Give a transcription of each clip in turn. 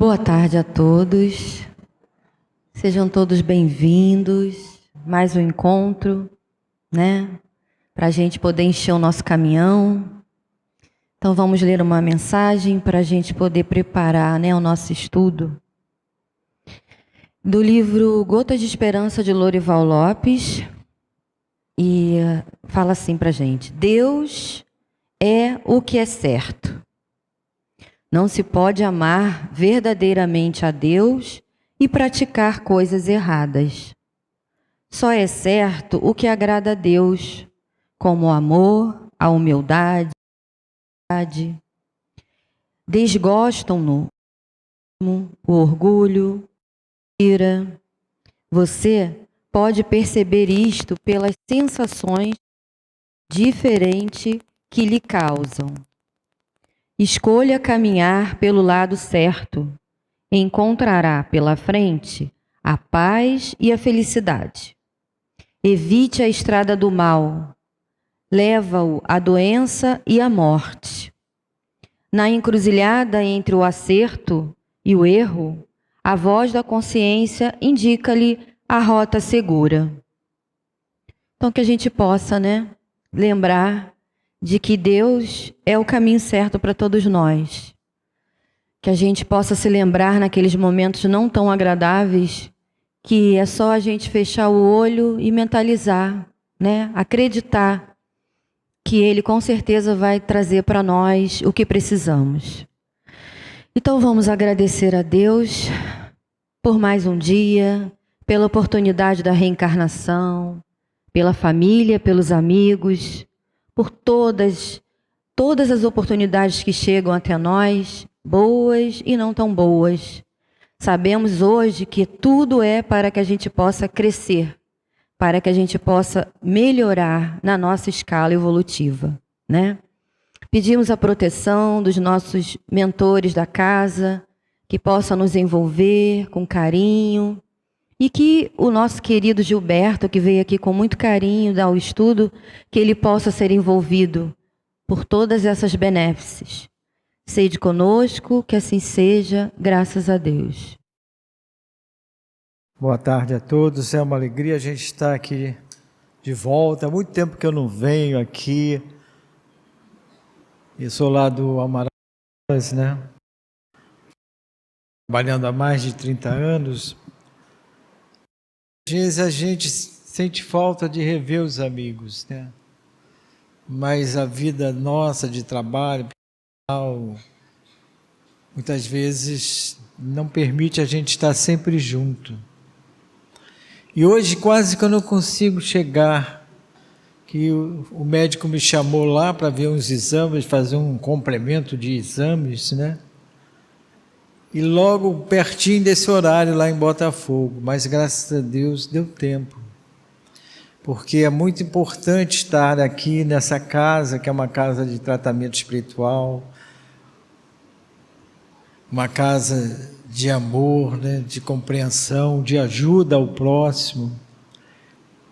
Boa tarde a todos, sejam todos bem-vindos, mais um encontro, né, para a gente poder encher o nosso caminhão. Então vamos ler uma mensagem para a gente poder preparar, né, o nosso estudo. Do livro Gotas de Esperança, de Lorival Lopes, e fala assim para a gente: Deus é o que é certo. Não se pode amar verdadeiramente a Deus e praticar coisas erradas. Só é certo o que agrada a Deus, como o amor, a humildade. Desgostam-no o orgulho, a ira. Você pode perceber isto pelas sensações diferentes que lhe causam. Escolha caminhar pelo lado certo. Encontrará pela frente a paz e a felicidade. Evite a estrada do mal. Leva-o à doença e à morte. Na encruzilhada entre o acerto e o erro, a voz da consciência indica-lhe a rota segura. Então que a gente possa, né, lembrar de que Deus é o caminho certo para todos nós. Que a gente possa se lembrar naqueles momentos não tão agradáveis, que é só a gente fechar o olho e mentalizar, né? Acreditar que Ele com certeza vai trazer para nós o que precisamos. Então vamos agradecer a Deus por mais um dia, pela oportunidade da reencarnação, pela família, pelos amigos, por todas as oportunidades que chegam até nós, boas e não tão boas. Sabemos hoje que tudo é para que a gente possa crescer, para que a gente possa melhorar na nossa escala evolutiva, né? Pedimos a proteção dos nossos mentores da casa, que possam nos envolver com carinho, e que o nosso querido Gilberto, que veio aqui com muito carinho dar o estudo, que ele possa ser envolvido por todas essas benéfices. Sede conosco, que assim seja, graças a Deus. Boa tarde a todos, é uma alegria a gente estar aqui de volta. Há muito tempo que eu não venho aqui. Eu sou lá do Amarais, né? Trabalhando há mais de 30 anos. Às vezes a gente sente falta de rever os amigos, né? Mas a vida nossa de trabalho, muitas vezes não permite a gente estar sempre junto. E hoje quase que eu não consigo chegar, que o médico me chamou lá para ver uns exames, fazer um complemento de exames, né? E logo pertinho desse horário lá em Botafogo, mas graças a Deus deu tempo. Porque é muito importante estar aqui nessa casa, que é uma casa de tratamento espiritual, uma casa de amor, né, de compreensão, de ajuda ao próximo.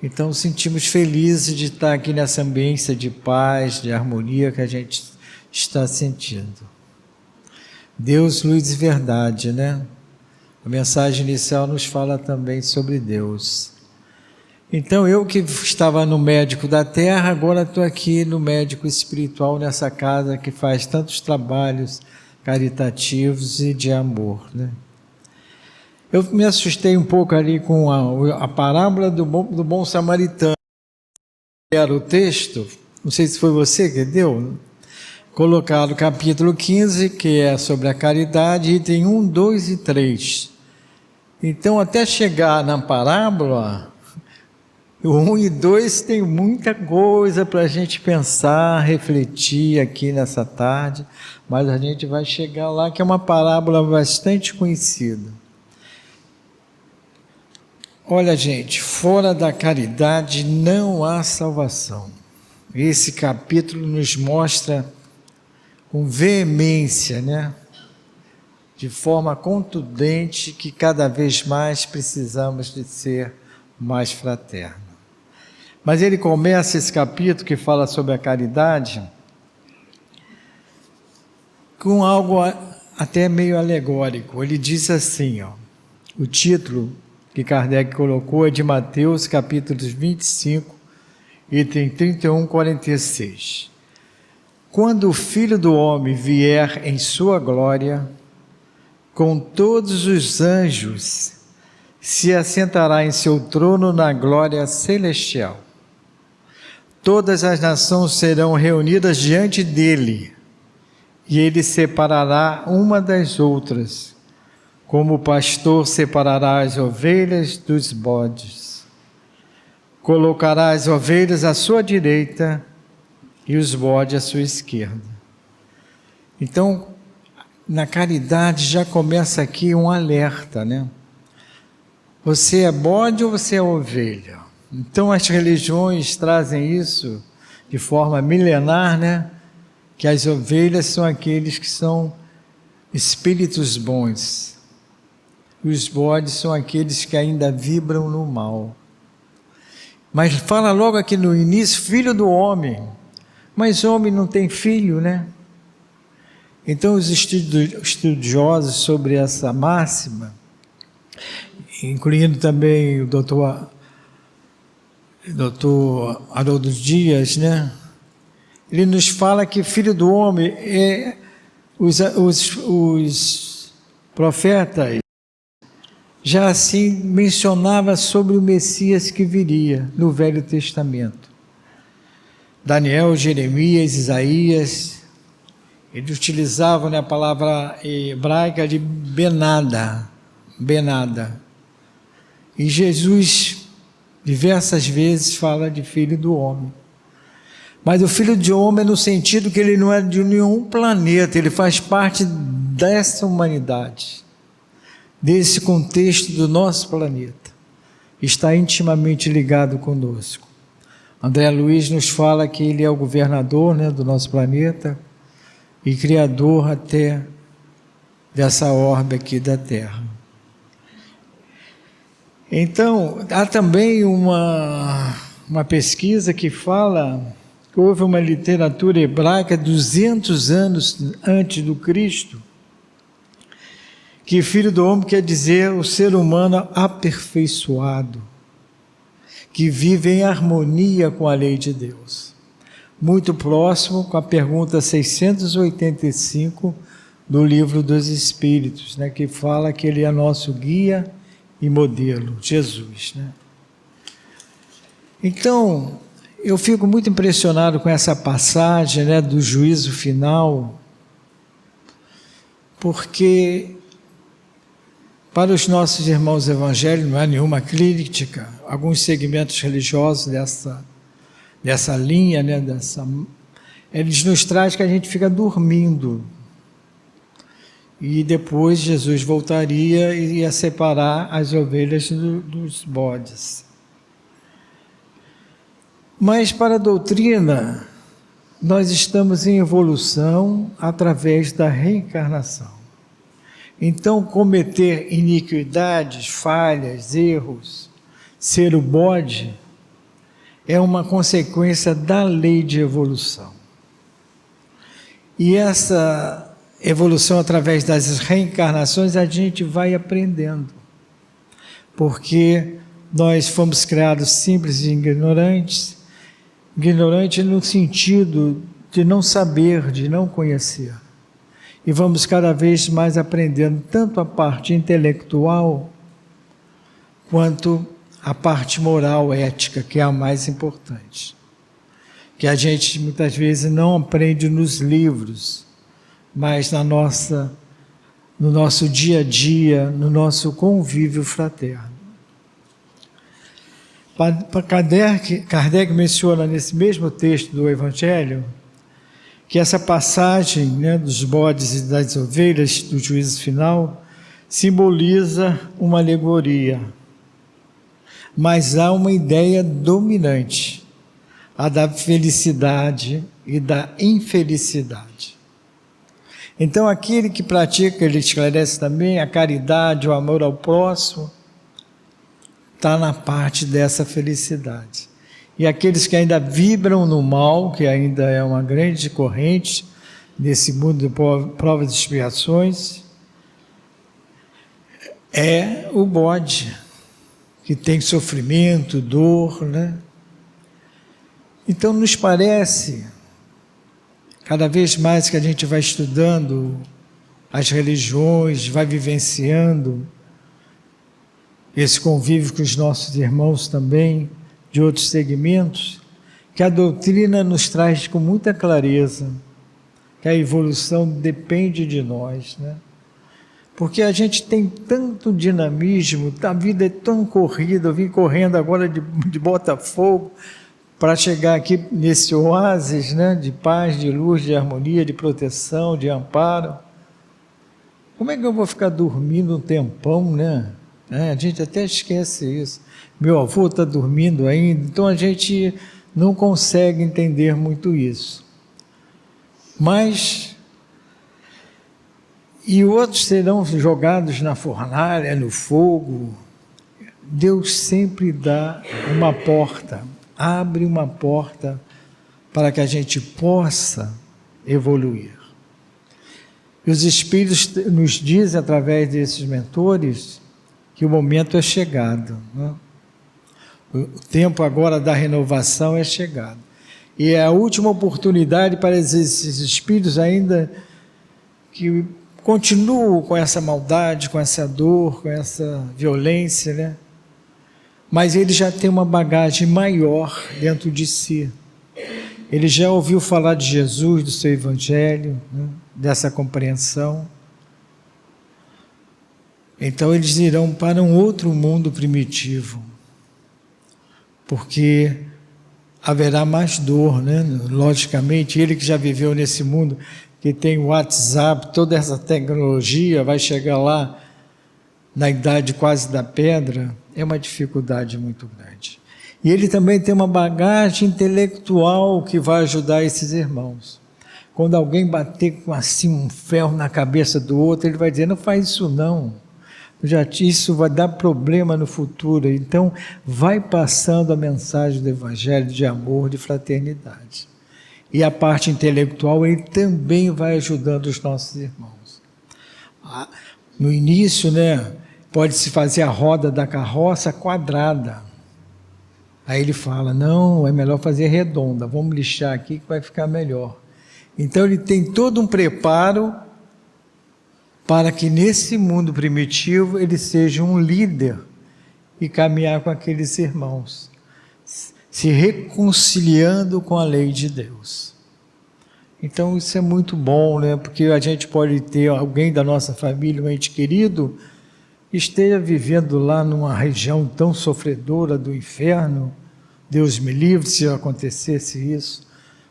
Então sentimos felizes de estar aqui nessa ambiência de paz, de harmonia que a gente está sentindo. Deus, luz e verdade, né? A mensagem inicial nos fala também sobre Deus. Então eu que estava no médico da terra, agora estou aqui no médico espiritual, nessa casa que faz tantos trabalhos caritativos e de amor, né? Eu me assustei um pouco ali com a parábola do bom samaritano. Era o texto, não sei se foi você que deu, colocado capítulo 15, que é sobre a caridade, item 1, 2 e 3. Então, até chegar na parábola, o 1 e 2 tem muita coisa para a gente pensar, refletir aqui nessa tarde, mas a gente vai chegar lá, que é uma parábola bastante conhecida. Olha, gente, fora da caridade não há salvação. Esse capítulo nos mostra com veemência, né? De forma contundente, que cada vez mais precisamos de ser mais fraternos. Mas ele começa esse capítulo que fala sobre a caridade com algo até meio alegórico. Ele diz assim, ó, o título que Kardec colocou é de Mateus, capítulos 25, item 31, 46. Quando o Filho do Homem vier em sua glória, com todos os anjos, se assentará em seu trono na glória celestial. Todas as nações serão reunidas diante dele, e ele separará uma das outras, como o pastor separará as ovelhas dos bodes. Colocará as ovelhas à sua direita e os bodes à sua esquerda. Então, na caridade já começa aqui um alerta, né? Você é bode ou você é ovelha? Então as religiões trazem isso de forma milenar, né? Que as ovelhas são aqueles que são espíritos bons. E os bodes são aqueles que ainda vibram no mal. Mas fala logo aqui no início, filho do homem. Mas homem não tem filho, né? Então os estudiosos sobre essa máxima, incluindo também o doutor Haroldo Dias, né? Ele nos fala que filho do homem é os profetas já assim mencionava sobre o Messias que viria no Velho Testamento. Daniel, Jeremias, Isaías, eles utilizavam, né, a palavra hebraica de benada. E Jesus diversas vezes fala de filho do homem. Mas o filho de homem é no sentido que ele não é de nenhum planeta, ele faz parte dessa humanidade, desse contexto do nosso planeta. Está intimamente ligado conosco. André Luiz nos fala que ele é o governador, né, do nosso planeta e criador até dessa orbe aqui da Terra. Então, há também uma pesquisa que fala que houve uma literatura hebraica 200 anos antes do Cristo, que filho do homem quer dizer o ser humano aperfeiçoado, que vive em harmonia com a lei de Deus. Muito próximo com a pergunta 685 do Livro dos Espíritos, né, que fala que ele é nosso guia e modelo, Jesus, né? Então, eu fico muito impressionado com essa passagem, né, do juízo final, porque para os nossos irmãos evangélicos não há nenhuma crítica, alguns segmentos religiosos dessa linha, né, eles nos trazem que a gente fica dormindo. E depois Jesus voltaria e ia separar as ovelhas dos bodes. Mas para a doutrina, nós estamos em evolução através da reencarnação. Então, cometer iniquidades, falhas, erros, ser o bode, é uma consequência da lei de evolução. E essa evolução através das reencarnações a gente vai aprendendo, porque nós fomos criados simples e ignorantes no sentido de não saber, de não conhecer, e vamos cada vez mais aprendendo tanto a parte intelectual quanto a parte moral, ética, que é a mais importante, que a gente muitas vezes não aprende nos livros, mas no nosso dia a dia, no nosso convívio fraterno. Kardec menciona nesse mesmo texto do Evangelho que essa passagem, né, dos bodes e das ovelhas, do juízo final, simboliza uma alegoria, mas há uma ideia dominante, a da felicidade e da infelicidade. Então, aquele que pratica, ele esclarece também, a caridade, o amor ao próximo, está na parte dessa felicidade. E aqueles que ainda vibram no mal, que ainda é uma grande corrente nesse mundo de provas e expiações, é o bode, que tem sofrimento, dor, né? Então nos parece, cada vez mais que a gente vai estudando as religiões, vai vivenciando esse convívio com os nossos irmãos também, de outros segmentos, que a doutrina nos traz com muita clareza, que a evolução depende de nós, né? Porque a gente tem tanto dinamismo, a vida é tão corrida, eu vim correndo agora de Botafogo para chegar aqui nesse oásis, né, de paz, de luz, de harmonia, de proteção, de amparo. Como é que eu vou ficar dormindo um tempão, né? A gente até esquece isso. Meu avô está dormindo ainda, então a gente não consegue entender muito isso. Mas, e outros serão jogados na fornalha, no fogo. Deus sempre dá uma porta, abre uma porta para que a gente possa evoluir. E os Espíritos nos dizem, através desses mentores, que o momento é chegado, né? O tempo agora da renovação é chegado. E é a última oportunidade para esses espíritos ainda que continuam com essa maldade, com essa dor, com essa violência, né? Mas ele já tem uma bagagem maior dentro de si. Ele já ouviu falar de Jesus, do seu Evangelho, né? Dessa compreensão. Então eles irão para um outro mundo primitivo, porque haverá mais dor, né? Logicamente, ele que já viveu nesse mundo, que tem o WhatsApp, toda essa tecnologia, vai chegar lá na idade quase da pedra, é uma dificuldade muito grande. E ele também tem uma bagagem intelectual que vai ajudar esses irmãos. Quando alguém bater com assim um ferro na cabeça do outro, ele vai dizer, não faz isso não. Isso vai dar problema no futuro. Então, vai passando a mensagem do Evangelho de amor, de fraternidade. E a parte intelectual, ele também vai ajudando os nossos irmãos. No início, né, pode-se fazer a roda da carroça quadrada. Aí ele fala, não, é melhor fazer redonda, vamos lixar aqui que vai ficar melhor. Então, ele tem todo um preparo para que nesse mundo primitivo ele seja um líder e caminhar com aqueles irmãos, se reconciliando com a lei de Deus. Então isso é muito bom, né? Porque a gente pode ter alguém da nossa família, um ente querido, que esteja vivendo lá numa região tão sofredora do inferno. Deus me livre se acontecesse isso,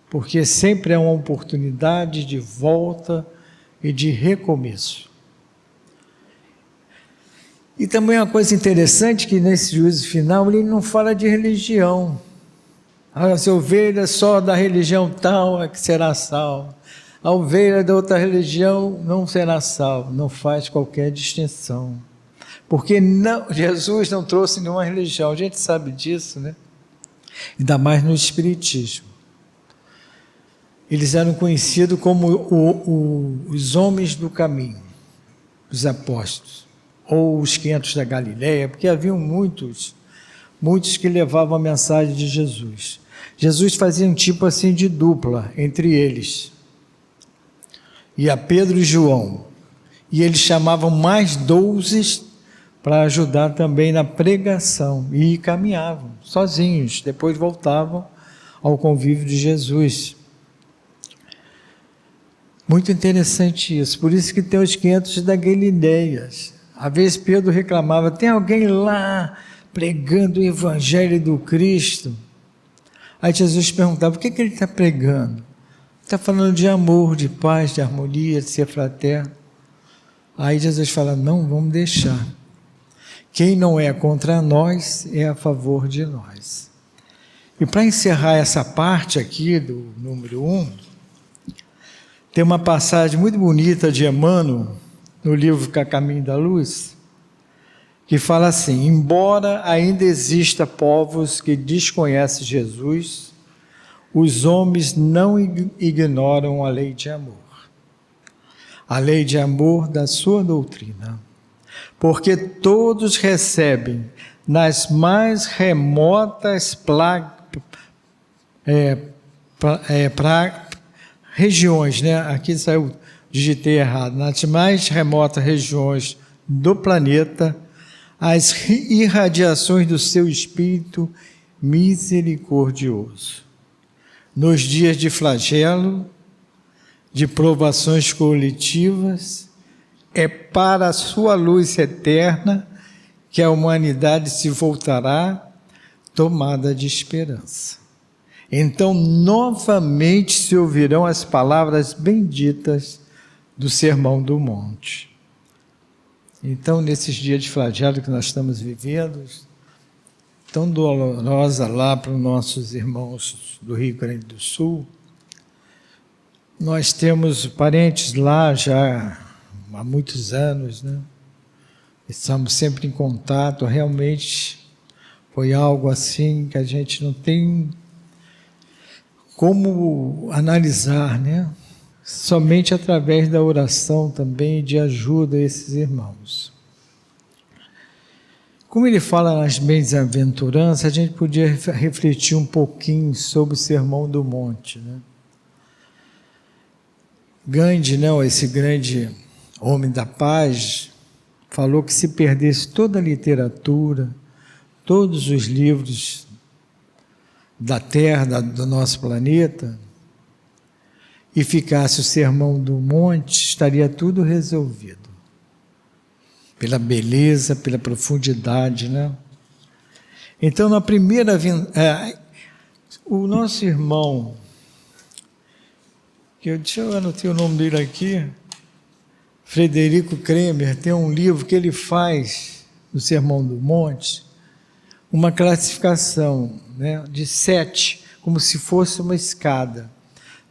porque sempre é uma oportunidade de volta e de recomeço. E também uma coisa interessante, que nesse juízo final ele não fala de religião. As ovelhas só da religião tal é que será salva. A ovelha da outra religião não será salva. Não faz qualquer distinção. Porque Jesus não trouxe nenhuma religião. A gente sabe disso, né? Ainda mais no Espiritismo. Eles eram conhecidos como os homens do caminho, os apóstolos, ou os 500 da Galileia, porque haviam muitos que levavam a mensagem de Jesus. Jesus fazia um tipo assim de dupla entre eles. Ia Pedro e João, e eles chamavam mais 12 para ajudar também na pregação, e caminhavam sozinhos, depois voltavam ao convívio de Jesus. Muito interessante isso, por isso que tem os 500 da Galileia. Às vezes Pedro reclamava, tem alguém lá pregando o Evangelho do Cristo? Aí Jesus perguntava, o que ele está pregando? Está falando de amor, de paz, de harmonia, de ser fraterno. Aí Jesus fala, não, vamos deixar. Quem não é contra nós é a favor de nós. E para encerrar essa parte aqui do número 1, tem uma passagem muito bonita de Emmanuel, no livro A Caminho da Luz, que fala assim, embora ainda exista povos que desconhecem Jesus, os homens não ignoram a lei de amor. a lei de amor da sua doutrina. Porque todos recebem nas mais remotas regiões, né? Aqui saiu, digitei errado, nas mais remotas regiões do planeta, as irradiações do seu Espírito misericordioso. Nos dias de flagelo, de provações coletivas, é para a sua luz eterna que a humanidade se voltará tomada de esperança. Então, novamente se ouvirão as palavras benditas do Sermão do Monte. Então, nesses dias de flagelo que nós estamos vivendo, tão dolorosa lá para os nossos irmãos do Rio Grande do Sul, nós temos parentes lá já há muitos anos, né? Estamos sempre em contato, realmente foi algo assim que a gente não tem como analisar, né? Somente através da oração também de ajuda a esses irmãos. Como ele fala nas bem-aventuranças, a gente podia refletir um pouquinho sobre o Sermão do Monte, né? Gandhi, não, esse grande homem da paz, falou que se perdesse toda a literatura, todos os livros da Terra, do nosso planeta, e ficasse o Sermão do Monte, estaria tudo resolvido. Pela beleza, pela profundidade, né? Então, na primeira... o nosso irmão, deixa eu anotar o nome dele aqui, Frederico Kremer, tem um livro que ele faz, no Sermão do Monte, uma classificação, né, de 7, como se fosse uma escada.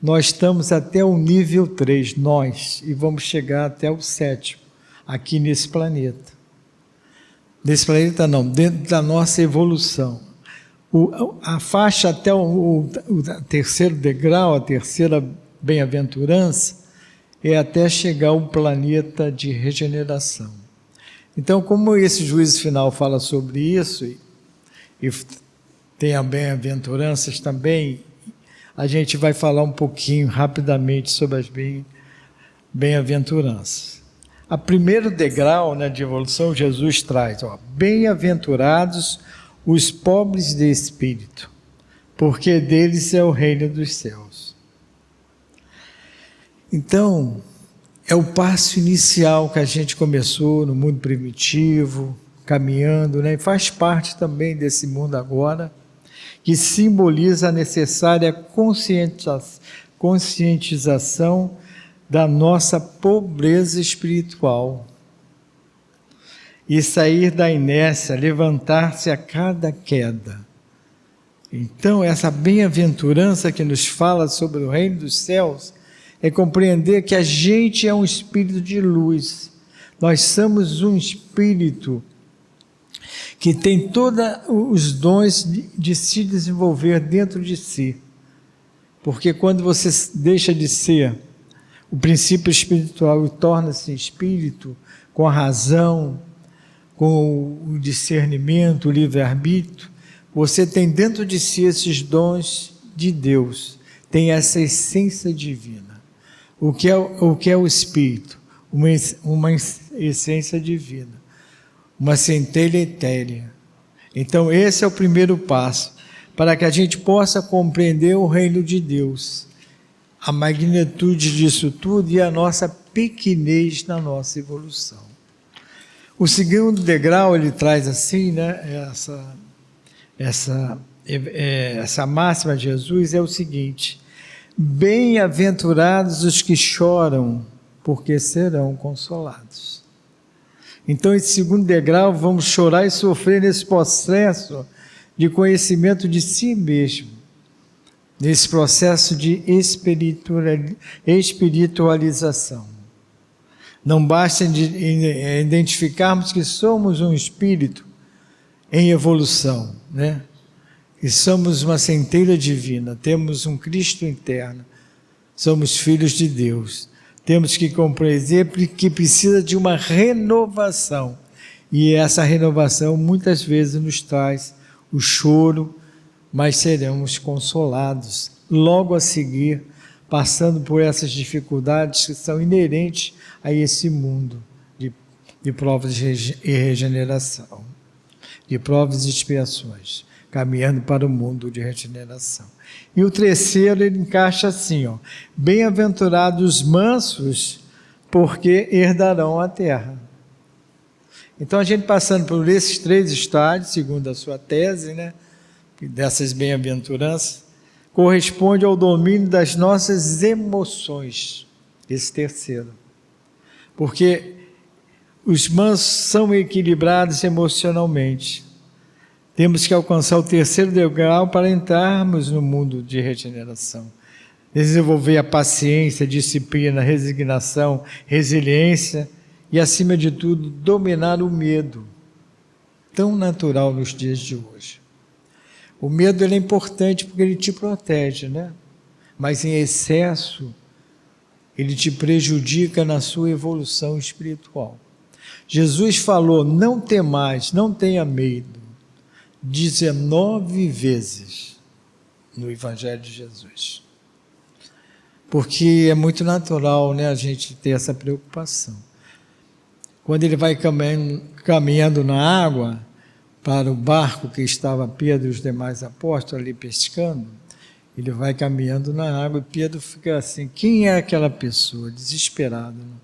Nós estamos até o nível 3, nós, e vamos chegar até o 7º, aqui nesse planeta. Nesse planeta não, dentro da nossa evolução. A faixa até o terceiro degrau, a terceira bem-aventurança, é até chegar ao planeta de regeneração. Então, como esse juízo final fala sobre isso, e tem a bem-aventuranças também, a gente vai falar um pouquinho rapidamente sobre as bem-aventuranças. A primeiro degrau, né, de evolução, Jesus traz, bem-aventurados os pobres de espírito, porque deles é o reino dos céus. Então, é o passo inicial que a gente começou no mundo primitivo, caminhando, né? E faz parte também desse mundo agora, que simboliza a necessária conscientização da nossa pobreza espiritual e sair da inércia, levantar-se a cada queda. Então, essa bem-aventurança que nos fala sobre o reino dos céus é compreender que a gente é um espírito de luz. Nós somos um espírito que tem todos os dons de se desenvolver dentro de si. Porque quando você deixa de ser o princípio espiritual e torna-se espírito, com a razão, com o discernimento, o livre-arbítrio, você tem dentro de si esses dons de Deus, tem essa essência divina. O que é o Espírito? Uma essência divina, uma centelha etérea. Então esse é o primeiro passo, para que a gente possa compreender o reino de Deus, a magnitude disso tudo e a nossa pequenez na nossa evolução. O segundo degrau, ele traz assim, né, essa máxima de Jesus é o seguinte: bem-aventurados os que choram, porque serão consolados. Então, esse segundo degrau, vamos chorar e sofrer nesse processo de conhecimento de si mesmo, nesse processo de espiritualização. Não basta identificarmos que somos um espírito em evolução, né? E somos uma centelha divina, temos um Cristo interno, somos filhos de Deus. temos que compreender que precisa de uma renovação. E essa renovação muitas vezes nos traz o choro, mas seremos consolados logo a seguir, passando por essas dificuldades que são inerentes a esse mundo de provas e regeneração, de provas e expiações, caminhando para o mundo de regeneração. E o terceiro, ele encaixa assim, ó: bem-aventurados os mansos, porque herdarão a terra. Então, a gente passando por esses 3 estágios, segundo a sua tese, né, dessas bem-aventuranças, corresponde ao domínio das nossas emoções, esse terceiro. Porque os mansos são equilibrados emocionalmente. Temos que alcançar o terceiro degrau para entrarmos no mundo de regeneração. Desenvolver a paciência, disciplina, resignação, resiliência e, acima de tudo, dominar o medo, tão natural nos dias de hoje. O medo ele é importante porque ele te protege, né? Mas em excesso, ele te prejudica na sua evolução espiritual. Jesus falou: não temais, não tenha medo, 19 vezes no Evangelho de Jesus. Porque é muito natural, né, a gente ter essa preocupação. Quando ele vai caminhando na água para o barco que estava Pedro e os demais apóstolos ali pescando, ele vai caminhando na água e Pedro fica assim: quem é aquela pessoa? Desesperado, né?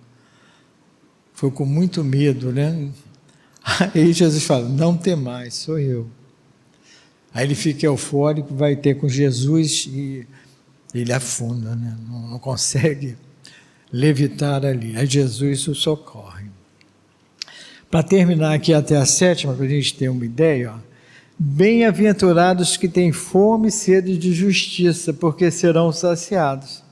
Foi com muito medo, né? Aí Jesus fala: não temais, sou eu. Aí ele fica eufórico, vai ter com Jesus e ele afunda, né? Não consegue levitar ali. Aí Jesus o socorre. Para terminar aqui até a 7ª, para a gente ter uma ideia, ó: bem-aventurados que têm fome e sede de justiça, porque serão saciados.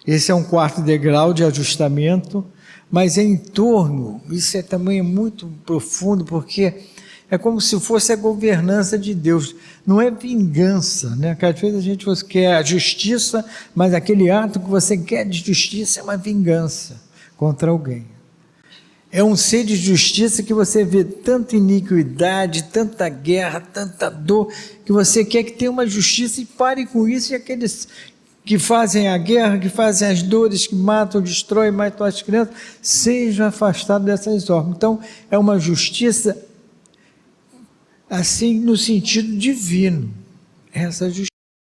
Esse é um 4º degrau de ajustamento, mas é em torno, isso também é muito profundo, porque é como se fosse a governança de Deus, não é vingança, né? Porque às vezes a gente quer a justiça, mas aquele ato que você quer de justiça é uma vingança contra alguém. É um ser de justiça que você vê tanta iniquidade, tanta guerra, tanta dor, que você quer que tenha uma justiça e pare com isso, e aqueles que fazem a guerra, que fazem as dores, que matam, destroem, matam as crianças, sejam afastados dessas ordens. Então, é uma justiça assim no sentido divino. Essa justiça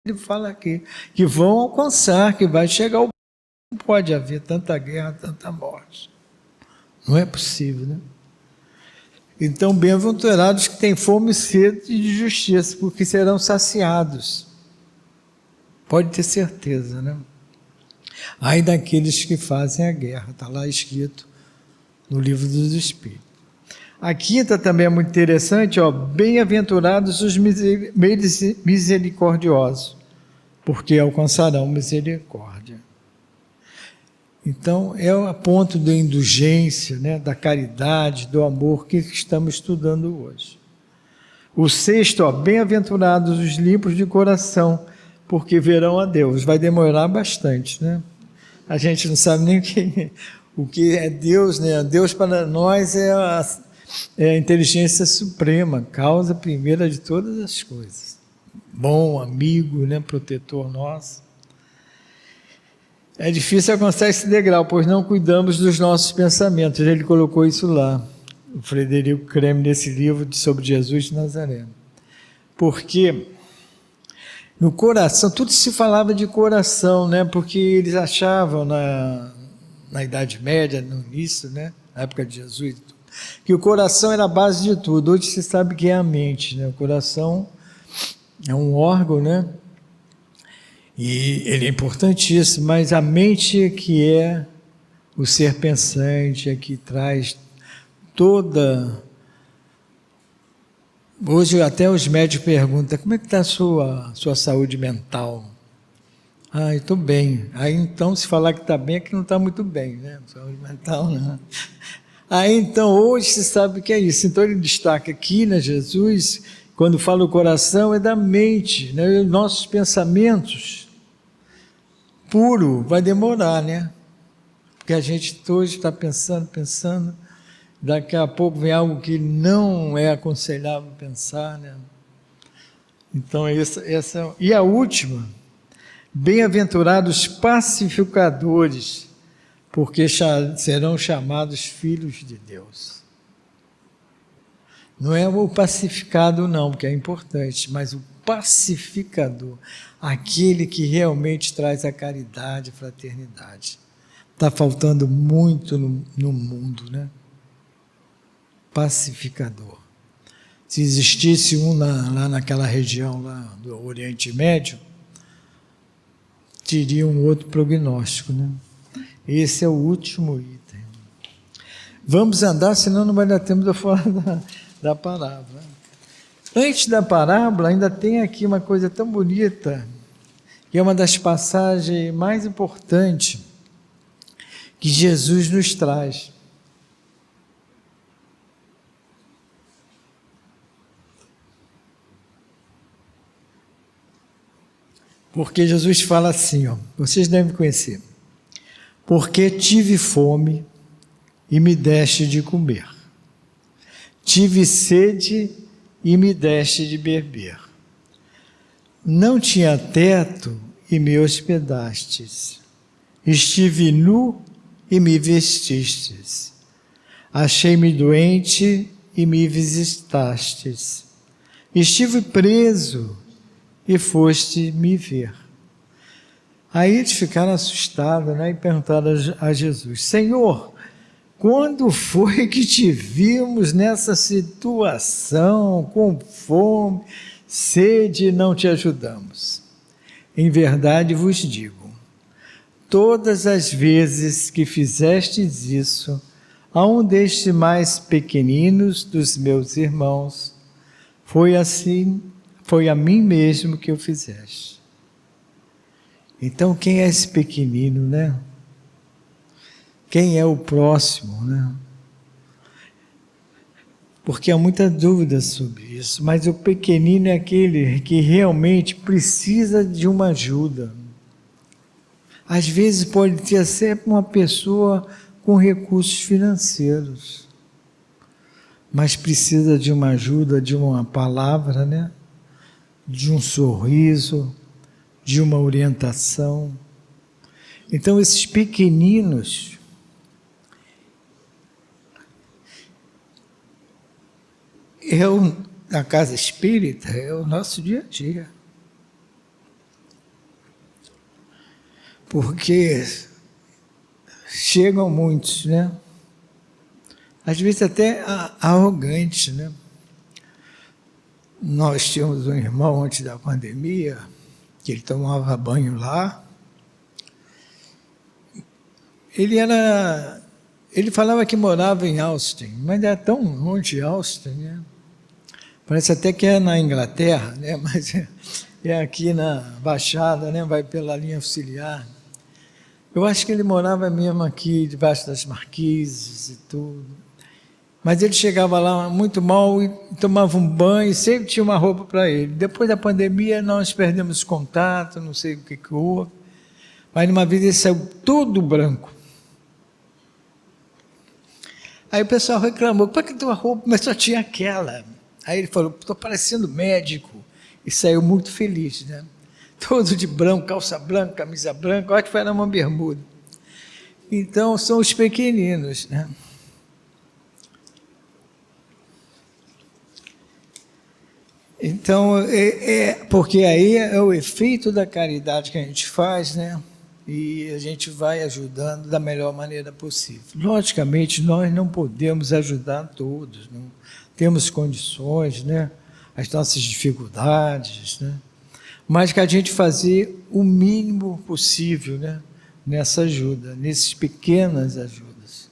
ele fala aqui, que vão alcançar, que vai chegar ao... Não pode haver tanta guerra, tanta morte. Não é possível, né? Então, bem-aventurados que têm fome e sede de justiça, porque serão saciados. Pode ter certeza, né? Ai daqueles que fazem a guerra, está lá escrito no livro dos Espíritos. A 5ª também é muito interessante, ó: bem-aventurados os misericordiosos, porque alcançarão misericórdia. Então, é o ponto da indulgência, né, da caridade, do amor que estamos estudando hoje. O 6º, ó: bem-aventurados os limpos de coração, porque verão a Deus. Vai demorar bastante, né? A gente não sabe nem o que é Deus, né? Deus para nós é a inteligência suprema, causa primeira de todas as coisas. Bom amigo, né, protetor nosso. É difícil alcançar esse degrau, pois não cuidamos dos nossos pensamentos. Ele colocou isso lá, o Frederico Creme, nesse livro sobre Jesus de Nazaré. Porque no coração, tudo se falava de coração, né? Porque eles achavam na Idade Média, no início, né, na época de Jesus, que o coração era a base de tudo. Hoje se sabe que é a mente, né? O coração é um órgão, né? E ele é importantíssimo, mas a mente é que é o ser pensante, é que traz toda... Hoje até os médicos perguntam: como é que está a sua saúde mental? Ah, estou bem. Aí então, se falar que está bem, é que não está muito bem, né? Saúde mental, não. Aí então, hoje se sabe o que é isso. Então ele destaca aqui, né, Jesus, quando fala o coração, é da mente, né? Nossos pensamentos puro vai demorar, né? Porque a gente hoje está pensando, daqui a pouco vem algo que não é aconselhável pensar, né? Então, e a última, bem-aventurados pacificadores, porque serão chamados filhos de Deus. Não é o pacificado não, que é importante, mas o pacificador, aquele que realmente traz a caridade, a fraternidade. Está faltando muito no mundo, né? Pacificador. Se existisse um lá naquela região lá do Oriente Médio, teria um outro prognóstico, né? Esse é o último item. Vamos andar, senão não vai dar tempo de eu falar da parábola. Antes da parábola, ainda tem aqui uma coisa tão bonita, que é uma das passagens mais importantes que Jesus nos traz. Porque Jesus fala assim, ó, vocês devem conhecer. Porque tive fome e me deste de comer. Tive sede e me deste de beber. Não tinha teto e me hospedastes. Estive nu e me vestistes. Achei-me doente e me visitastes. Estive preso e foste me ver. Aí eles ficaram assustados, né, e perguntaram a Jesus: Senhor, quando foi que te vimos nessa situação, com fome, sede, e não te ajudamos? Em verdade vos digo, todas as vezes que fizestes isso a um destes mais pequeninos dos meus irmãos, foi a mim mesmo que eu fizeste. Então, quem é esse pequenino, né? Quem é o próximo, né? Porque há muita dúvida sobre isso, mas o pequenino é aquele que realmente precisa de uma ajuda. Às vezes pode ter sempre uma pessoa com recursos financeiros, mas precisa de uma ajuda, de uma palavra, né? De um sorriso, de uma orientação. Então, esses pequeninos, na casa espírita, é o nosso dia a dia. Porque chegam muitos, né? Às vezes até arrogantes, né? Nós tínhamos um irmão antes da pandemia, que ele tomava banho lá. Ele falava que morava em Austin, mas era tão longe de Austin, né? Parece até que é na Inglaterra, né? Mas é aqui na Baixada, né? Vai pela linha auxiliar. Eu acho que ele morava mesmo aqui, debaixo das marquises e tudo. Mas ele chegava lá muito mal e tomava um banho, e sempre tinha uma roupa para ele. Depois da pandemia, nós perdemos contato, não sei o que houve. Mas numa vez ele saiu todo branco. Aí o pessoal reclamou: para que tua roupa? Mas só tinha aquela. Aí ele falou: estou parecendo médico. E saiu muito feliz, né? Todo de branco, calça branca, camisa branca, acho que foi uma bermuda. Então, são os pequeninos, né? Então, porque aí é o efeito da caridade que a gente faz, né? E a gente vai ajudando da melhor maneira possível. Logicamente, nós não podemos ajudar todos, não temos condições, né? As nossas dificuldades, né? Mas que a gente fazer o mínimo possível, né? Nessa ajuda, nessas pequenas ajudas.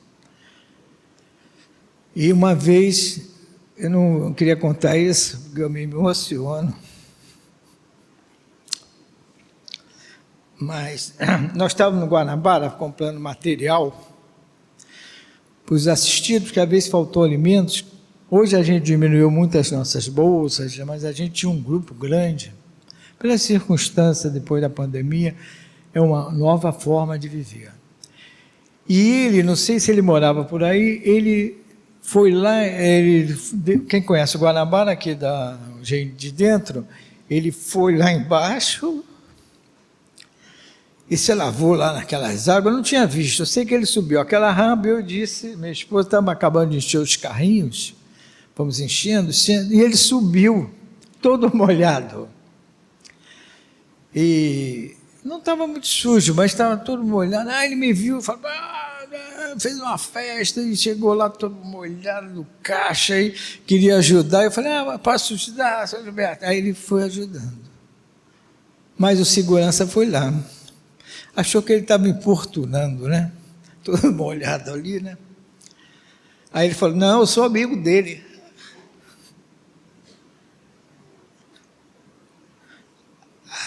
E uma vez, eu não queria contar isso, porque eu me emociono, mas nós estávamos no Guanabara comprando material para os assistidos, porque às vezes faltou alimentos. Hoje a gente diminuiu muito as nossas bolsas, mas a gente tinha um grupo grande. Pela circunstância, depois da pandemia, é uma nova forma de viver. E ele, não sei se ele morava por aí, ele foi lá, quem conhece o Guanabara aqui da gente de dentro, ele foi lá embaixo e se lavou lá naquelas águas. Eu não tinha visto, eu sei que ele subiu aquela rampa. Eu disse, minha esposa estava acabando de encher os carrinhos, fomos enchendo, e ele subiu todo molhado. E não estava muito sujo, mas estava todo molhado. Ele me viu, falou, fez uma festa e chegou lá todo molhado no caixa e queria ajudar. Eu falei, posso ajudar, Sr. Gilberto? Aí ele foi ajudando. Mas o segurança foi lá. Achou que ele estava importunando, né? Todo molhado ali, né? Aí ele falou, não, eu sou amigo dele.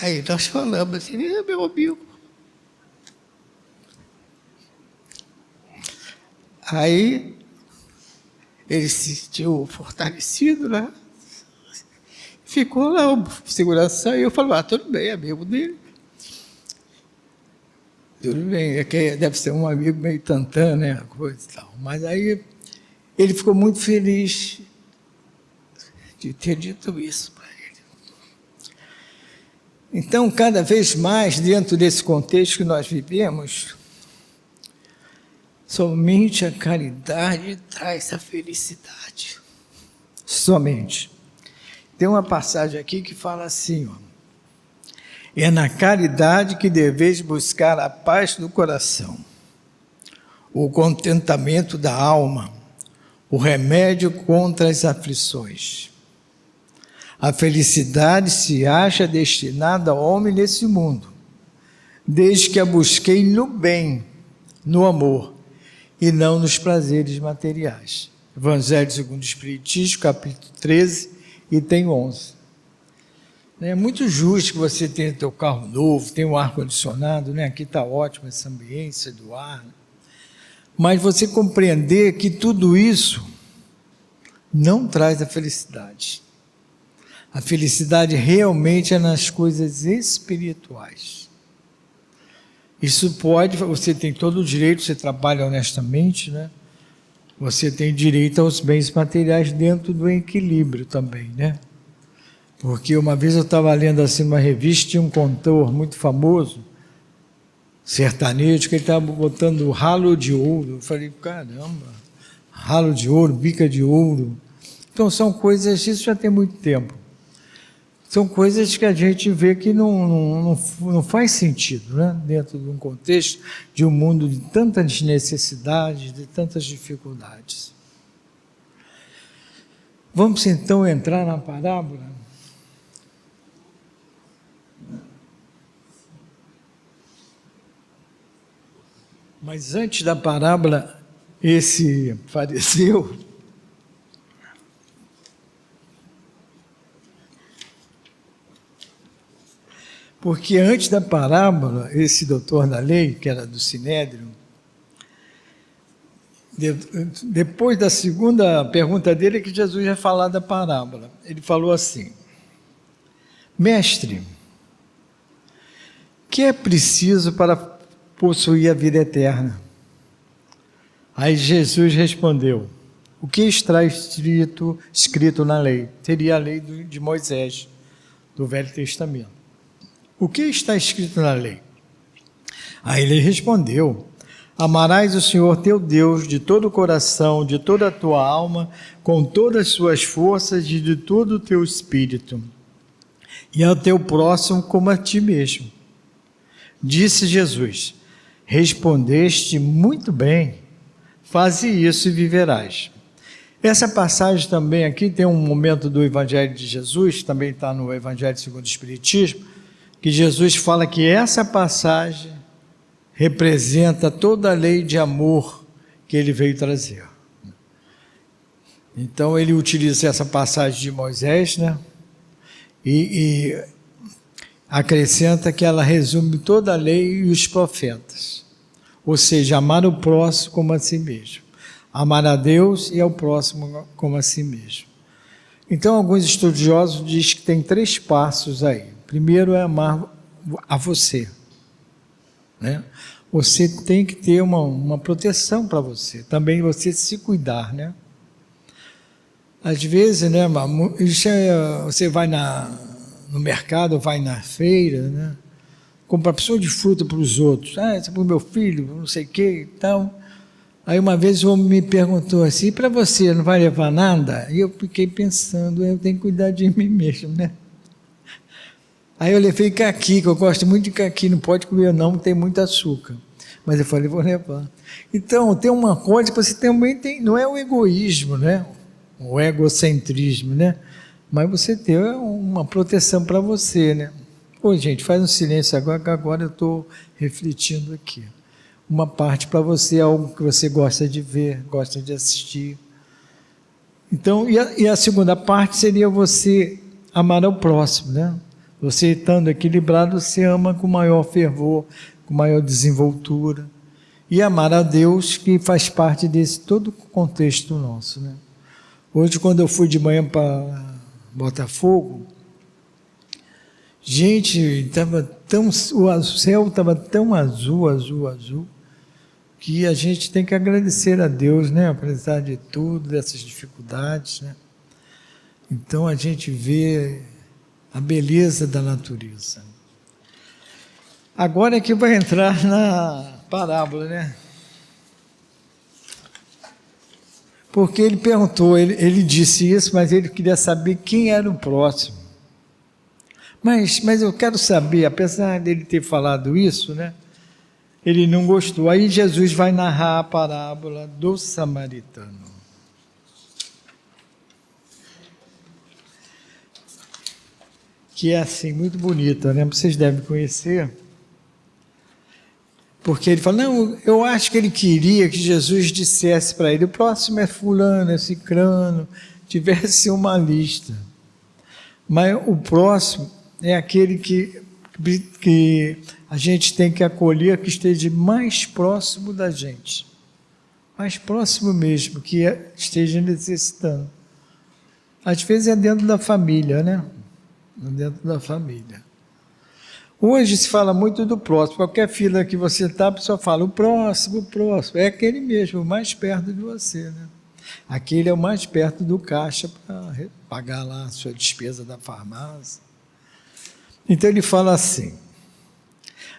Aí nós falamos assim, é meu amigo. Aí ele se sentiu fortalecido, né? Ficou lá, o segurança saiu, falou, tudo bem, é amigo dele. Tudo bem, é que deve ser um amigo meio tantã, né? Coisa e tal. Mas aí ele ficou muito feliz de ter dito isso para ele. Então, cada vez mais, dentro desse contexto que nós vivemos, somente a caridade traz a felicidade. Somente. Tem uma passagem aqui que fala assim, é na caridade que deveis buscar a paz do coração, o contentamento da alma, o remédio contra as aflições. A felicidade se acha destinada ao homem nesse mundo, desde que a busquei no bem, no amor, e não nos prazeres materiais. Evangelho segundo o Espiritismo, capítulo 13, item 11. É muito justo que você tenha teu carro novo, tenha um ar-condicionado, né? Aqui está ótimo essa ambiência do ar. Mas você compreender que tudo isso não traz a felicidade. A felicidade realmente é nas coisas espirituais. Isso pode, você tem todo o direito, você trabalha honestamente, né? Você tem direito aos bens materiais dentro do equilíbrio também, né? Porque uma vez eu estava lendo assim uma revista, tinha um cantor muito famoso, sertanejo, que ele estava botando ralo de ouro. Eu falei, caramba, ralo de ouro, bica de ouro. Então são coisas, isso já tem muito tempo. São coisas que a gente vê que não faz sentido, né? Dentro de um contexto de um mundo de tantas necessidades, de tantas dificuldades. Vamos então entrar na parábola? Mas antes da parábola, esse fariseu, porque antes da parábola, esse doutor da lei, que era do Sinédrio, depois da segunda pergunta dele, é que Jesus ia falar da parábola. Ele falou assim, mestre, que é preciso para possuir a vida eterna? Aí Jesus respondeu, o que está escrito na lei? Seria a lei de Moisés, do Velho Testamento. O que está escrito na lei? Aí ele respondeu, amarás o Senhor teu Deus de todo o coração, de toda a tua alma, com todas as suas forças e de todo o teu espírito, e ao teu próximo como a ti mesmo. Disse Jesus, respondeste muito bem, faze isso e viverás. Essa passagem também aqui tem um momento do Evangelho de Jesus, também está no Evangelho segundo o Espiritismo, que Jesus fala que essa passagem representa toda a lei de amor que ele veio trazer. Então ele utiliza essa passagem de Moisés, né? E acrescenta que ela resume toda a lei e os profetas. Ou seja, amar o próximo como a si mesmo. Amar a Deus e ao próximo como a si mesmo. Então, alguns estudiosos dizem que tem 3 passos aí. Primeiro é amar a você, né? você tem que ter uma proteção para você, também você se cuidar, né? Às vezes, né, você vai no mercado, vai na feira, né? Compra pessoa de fruta para os outros. Isso é para o meu filho, não sei o que e tal. Aí uma vez o homem me perguntou assim, para você não vai levar nada? E eu fiquei pensando, eu tenho que cuidar de mim mesmo, né? Aí eu levei caqui, que eu gosto muito de caqui, não pode comer não, tem muito açúcar. Mas eu falei, vou levar. Então, tem uma coisa que você também tem, não é o egoísmo, né? O egocentrismo, né? Mas você ter uma proteção para você, né? Pô, gente, faz um silêncio agora, que agora eu estou refletindo aqui. Uma parte para você, algo que você gosta de ver, gosta de assistir. Então, e a segunda parte seria você amar ao próximo, né? Você estando equilibrado, você ama com maior fervor, com maior desenvoltura. E amar a Deus, que faz parte desse todo o contexto nosso, né? Hoje, quando eu fui de manhã para Botafogo, gente, o céu estava tão azul, que a gente tem que agradecer a Deus, né? Apesar de tudo, dessas dificuldades, né? Então a gente vê a beleza da natureza. Agora é que vai entrar na parábola, né? Porque ele perguntou, ele disse isso, mas ele queria saber quem era o próximo. Mas eu quero saber, apesar dele ter falado isso, né? Ele não gostou. Aí Jesus vai narrar a parábola do samaritano. Que é assim, muito bonita, né? Vocês devem conhecer. Porque ele fala, não, eu acho que ele queria que Jesus dissesse para ele, o próximo é fulano, é cicrano, tivesse uma lista. Mas o próximo é aquele que a gente tem que acolher, que esteja mais próximo da gente. Mais próximo mesmo, que esteja necessitando. Às vezes é dentro da família, né? Dentro da família. Hoje se fala muito do próximo. Qualquer fila que você está, a pessoa fala, o próximo. É aquele mesmo, o mais perto de você, né? Aquele é o mais perto do caixa para pagar lá a sua despesa da farmácia. Então ele fala assim,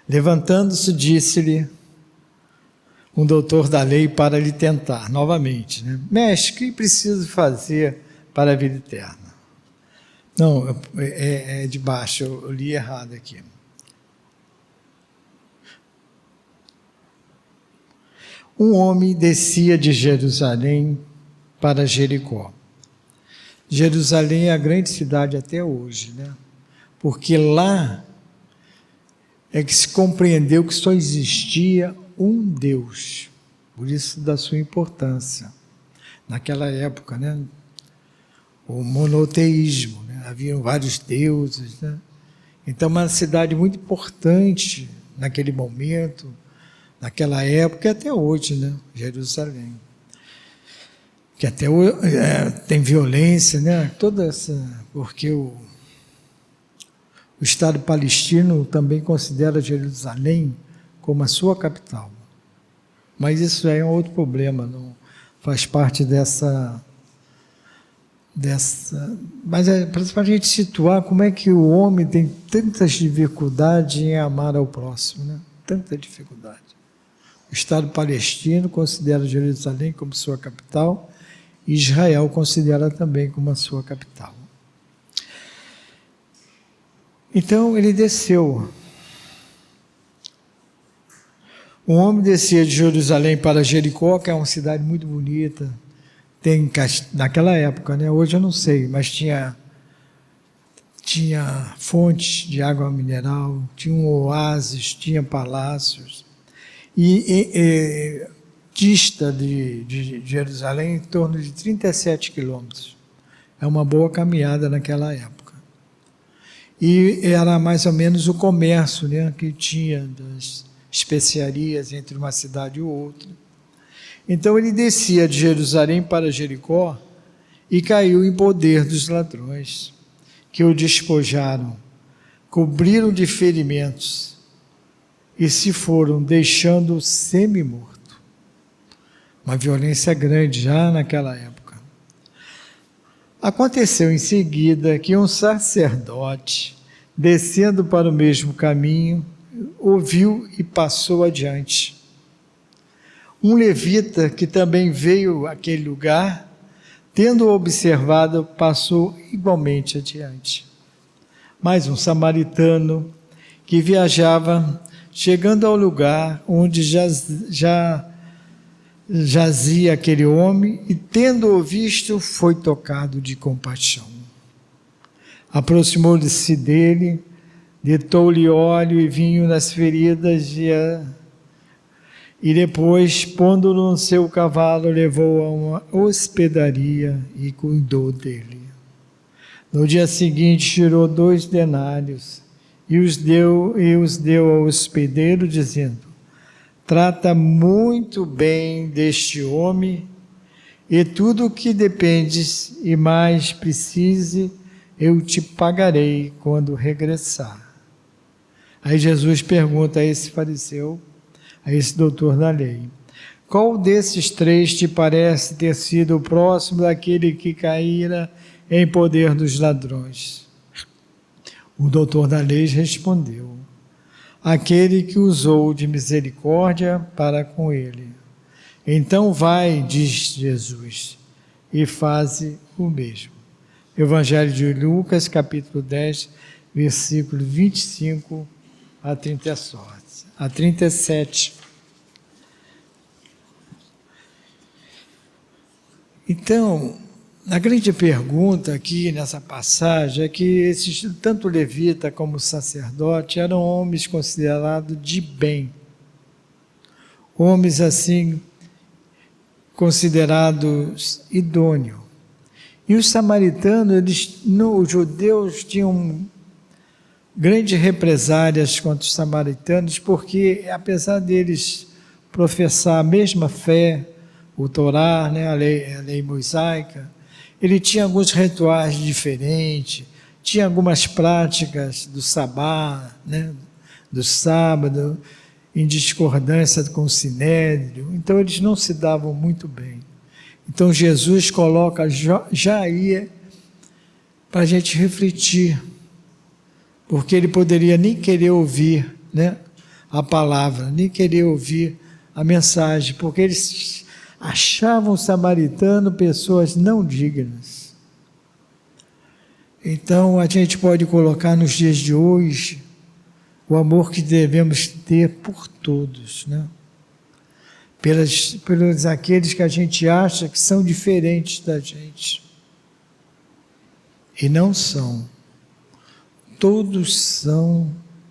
levantando-se, disse-lhe um doutor da lei para lhe tentar, novamente, né? Mestre, o que preciso fazer para a vida eterna? Não, é de baixo, eu li errado aqui. Um homem descia de Jerusalém para Jericó. Jerusalém é a grande cidade até hoje, né? Porque lá é que se compreendeu que só existia um Deus, por isso da sua importância. Naquela época, né? O monoteísmo, né? Haviam vários deuses, né? Então, uma cidade muito importante naquele momento, naquela época e até hoje, né? Jerusalém. Que até hoje tem violência, né? Toda essa, porque o Estado palestino também considera Jerusalém como a sua capital. Mas isso é um outro problema, não faz parte dessa. Mas é para a gente situar como é que o homem tem tantas dificuldades em amar ao próximo, né? Tanta dificuldade. O Estado palestino considera Jerusalém como sua capital, e Israel considera também como a sua capital. Então ele desceu. Um homem descia de Jerusalém para Jericó, que é uma cidade muito bonita. Tem, naquela época, né? Hoje eu não sei, mas tinha fontes de água mineral, tinha oásis, tinha palácios. E dista de Jerusalém em torno de 37 quilômetros. É uma boa caminhada naquela época. E era mais ou menos o comércio, né, que tinha das especiarias entre uma cidade e outra. Então ele descia de Jerusalém para Jericó e caiu em poder dos ladrões, que o despojaram, cobriram de ferimentos e se foram, deixando-o semi-morto. Uma violência grande já naquela época. Aconteceu em seguida que um sacerdote, descendo para o mesmo caminho, ouviu e passou adiante. Um levita que também veio àquele lugar, tendo observado, passou igualmente adiante. Mas um samaritano que viajava, chegando ao lugar onde jazia aquele homem, e tendo-o visto, foi tocado de compaixão. Aproximou-se dele, deitou-lhe óleo e vinho nas feridas e depois, pondo-no no seu cavalo, levou a uma hospedaria e cuidou dele. No dia seguinte, tirou 2 denários e os deu ao hospedeiro, dizendo: trata muito bem deste homem, e tudo o que dependes e mais precise, eu te pagarei quando regressar. Aí Jesus pergunta a esse fariseu, a esse doutor da lei: qual desses 3 te parece ter sido o próximo daquele que caíra em poder dos ladrões? O doutor da lei respondeu: aquele que usou de misericórdia para com ele. Então vai, diz Jesus, e faze o mesmo. Evangelho de Lucas, capítulo 10, versículo 25 a 37. Então, a grande pergunta aqui nessa passagem é que tanto o levita como o sacerdote eram homens considerados de bem. Homens assim, considerados idôneos. E os samaritanos, os judeus tinham grandes represárias contra os samaritanos, porque apesar deles professar a mesma fé, o Torá, né, a lei mosaica, ele tinha alguns rituais diferentes, tinha algumas práticas do sabá, né, do sábado, em discordância com o sinédrio. Então eles não se davam muito bem. Então Jesus coloca já aí para a gente refletir, porque ele poderia nem querer ouvir, né, a palavra, nem querer ouvir a mensagem, porque eles achavam o samaritano pessoas não dignas. Então a gente pode colocar nos dias de hoje o amor que devemos ter por todos, né? Pelos aqueles que a gente acha que são diferentes da gente. E não são. Todos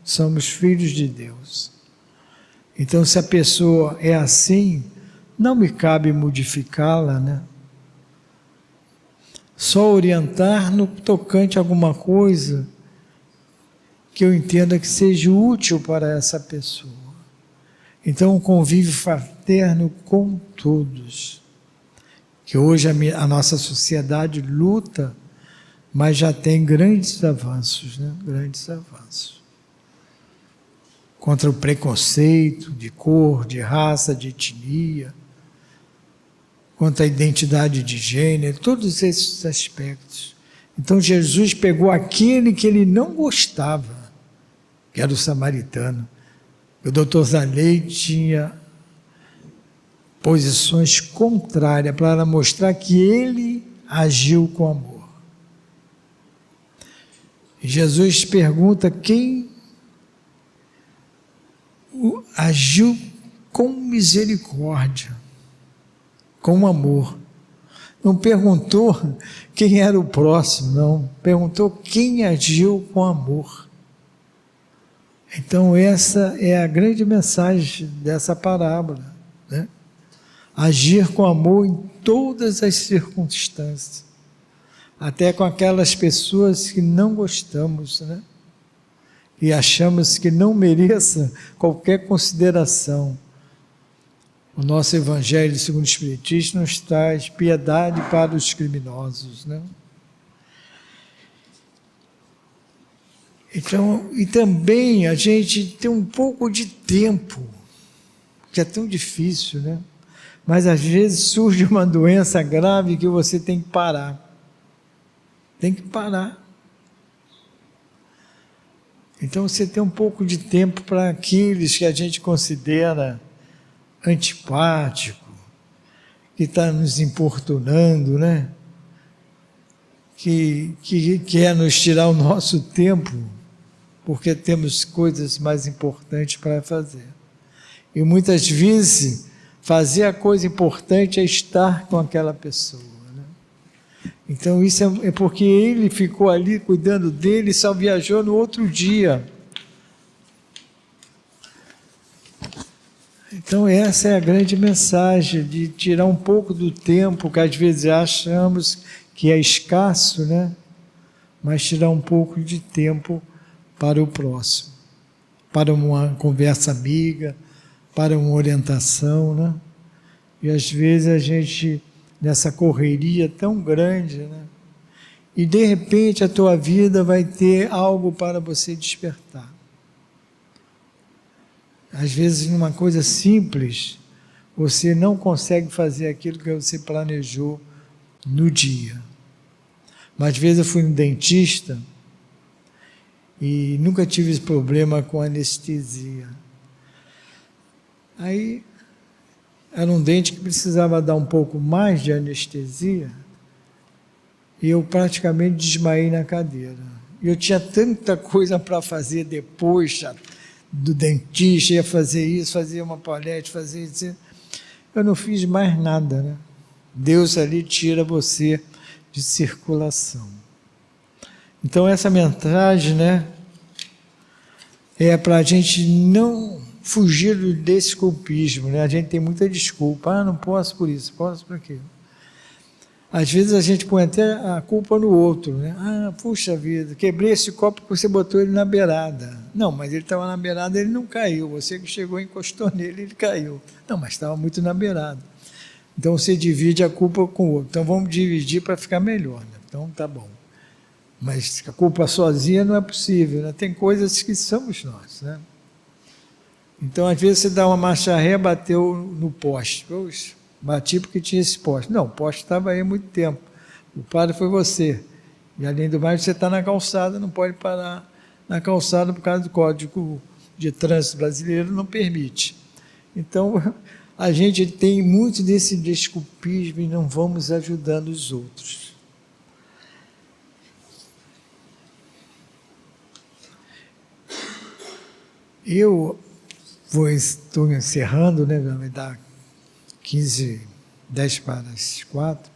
somos filhos de Deus. Então, se a pessoa é assim, não me cabe modificá-la, né? Só orientar no tocante a alguma coisa que eu entenda que seja útil para essa pessoa. Então, um convívio fraterno com todos, que hoje a nossa sociedade luta, mas já tem grandes avanços, né? Grandes avanços. Contra o preconceito de cor, de raça, de etnia, contra a identidade de gênero, todos esses aspectos. Então Jesus pegou aquele que ele não gostava, que era o samaritano. O doutor da lei tinha posições contrárias para mostrar que ele agiu com amor. E Jesus pergunta quem agiu com misericórdia, com amor. Não perguntou quem era o próximo, não. Perguntou quem agiu com amor. Então essa é a grande mensagem dessa parábola, né? Agir com amor em todas as circunstâncias, até com aquelas pessoas que não gostamos, né? E achamos que não mereça qualquer consideração. O nosso Evangelho segundo o Espiritismo nos traz piedade para os criminosos, né? Então, e também a gente tem um pouco de tempo, que é tão difícil, né? Mas às vezes surge uma doença grave que você tem que parar. Tem que parar. Então você tem um pouco de tempo para aqueles que a gente considera antipático, que está nos importunando, né? Que quer nos tirar o nosso tempo, porque temos coisas mais importantes para fazer. E muitas vezes, fazer a coisa importante é estar com aquela pessoa. Né? Então, isso é porque ele ficou ali cuidando dele e só viajou no outro dia. Então, essa é a grande mensagem, de tirar um pouco do tempo, que às vezes achamos que é escasso, né? Mas tirar um pouco de tempo para o próximo, para uma conversa amiga, para uma orientação, né? E às vezes a gente, nessa correria tão grande, né? E de repente a tua vida vai ter algo para você despertar. Às vezes, numa coisa simples, você não consegue fazer aquilo que você planejou no dia. Mas às vezes eu fui no dentista e nunca tive esse problema com anestesia. Aí, era um dente que precisava dar um pouco mais de anestesia e eu praticamente desmaiei na cadeira. E eu tinha tanta coisa para fazer depois do dentista, ia fazer isso, fazer uma palete, fazer isso. Eu não fiz mais nada, né? Deus ali tira você de circulação. Então essa mensagem, né, é para a gente não fugir do desculpismo, né? A gente tem muita desculpa, não posso por isso, posso por aquilo. Às vezes a gente põe até a culpa no outro, né? Puxa vida, quebrei esse copo porque você botou ele na beirada. Não, mas ele estava na beirada, ele não caiu. Você que chegou e encostou nele, ele caiu. Não, mas estava muito na beirada. Então você divide a culpa com o outro. Então vamos dividir para ficar melhor, né? Então tá bom. Mas a culpa sozinha não é possível, né? Tem coisas que somos nós, né? Então às vezes você dá uma marcha ré, bateu no poste. Poxa, bati porque tinha esse poste. Não, o poste estava aí há muito tempo. O padre foi você. E além do mais, você está na calçada, não pode parar na calçada por causa do Código de Trânsito Brasileiro, não permite. Então, a gente tem muito desse desculpismo e não vamos ajudando os outros. Eu estou encerrando, né? Vai dar 10 para as 4,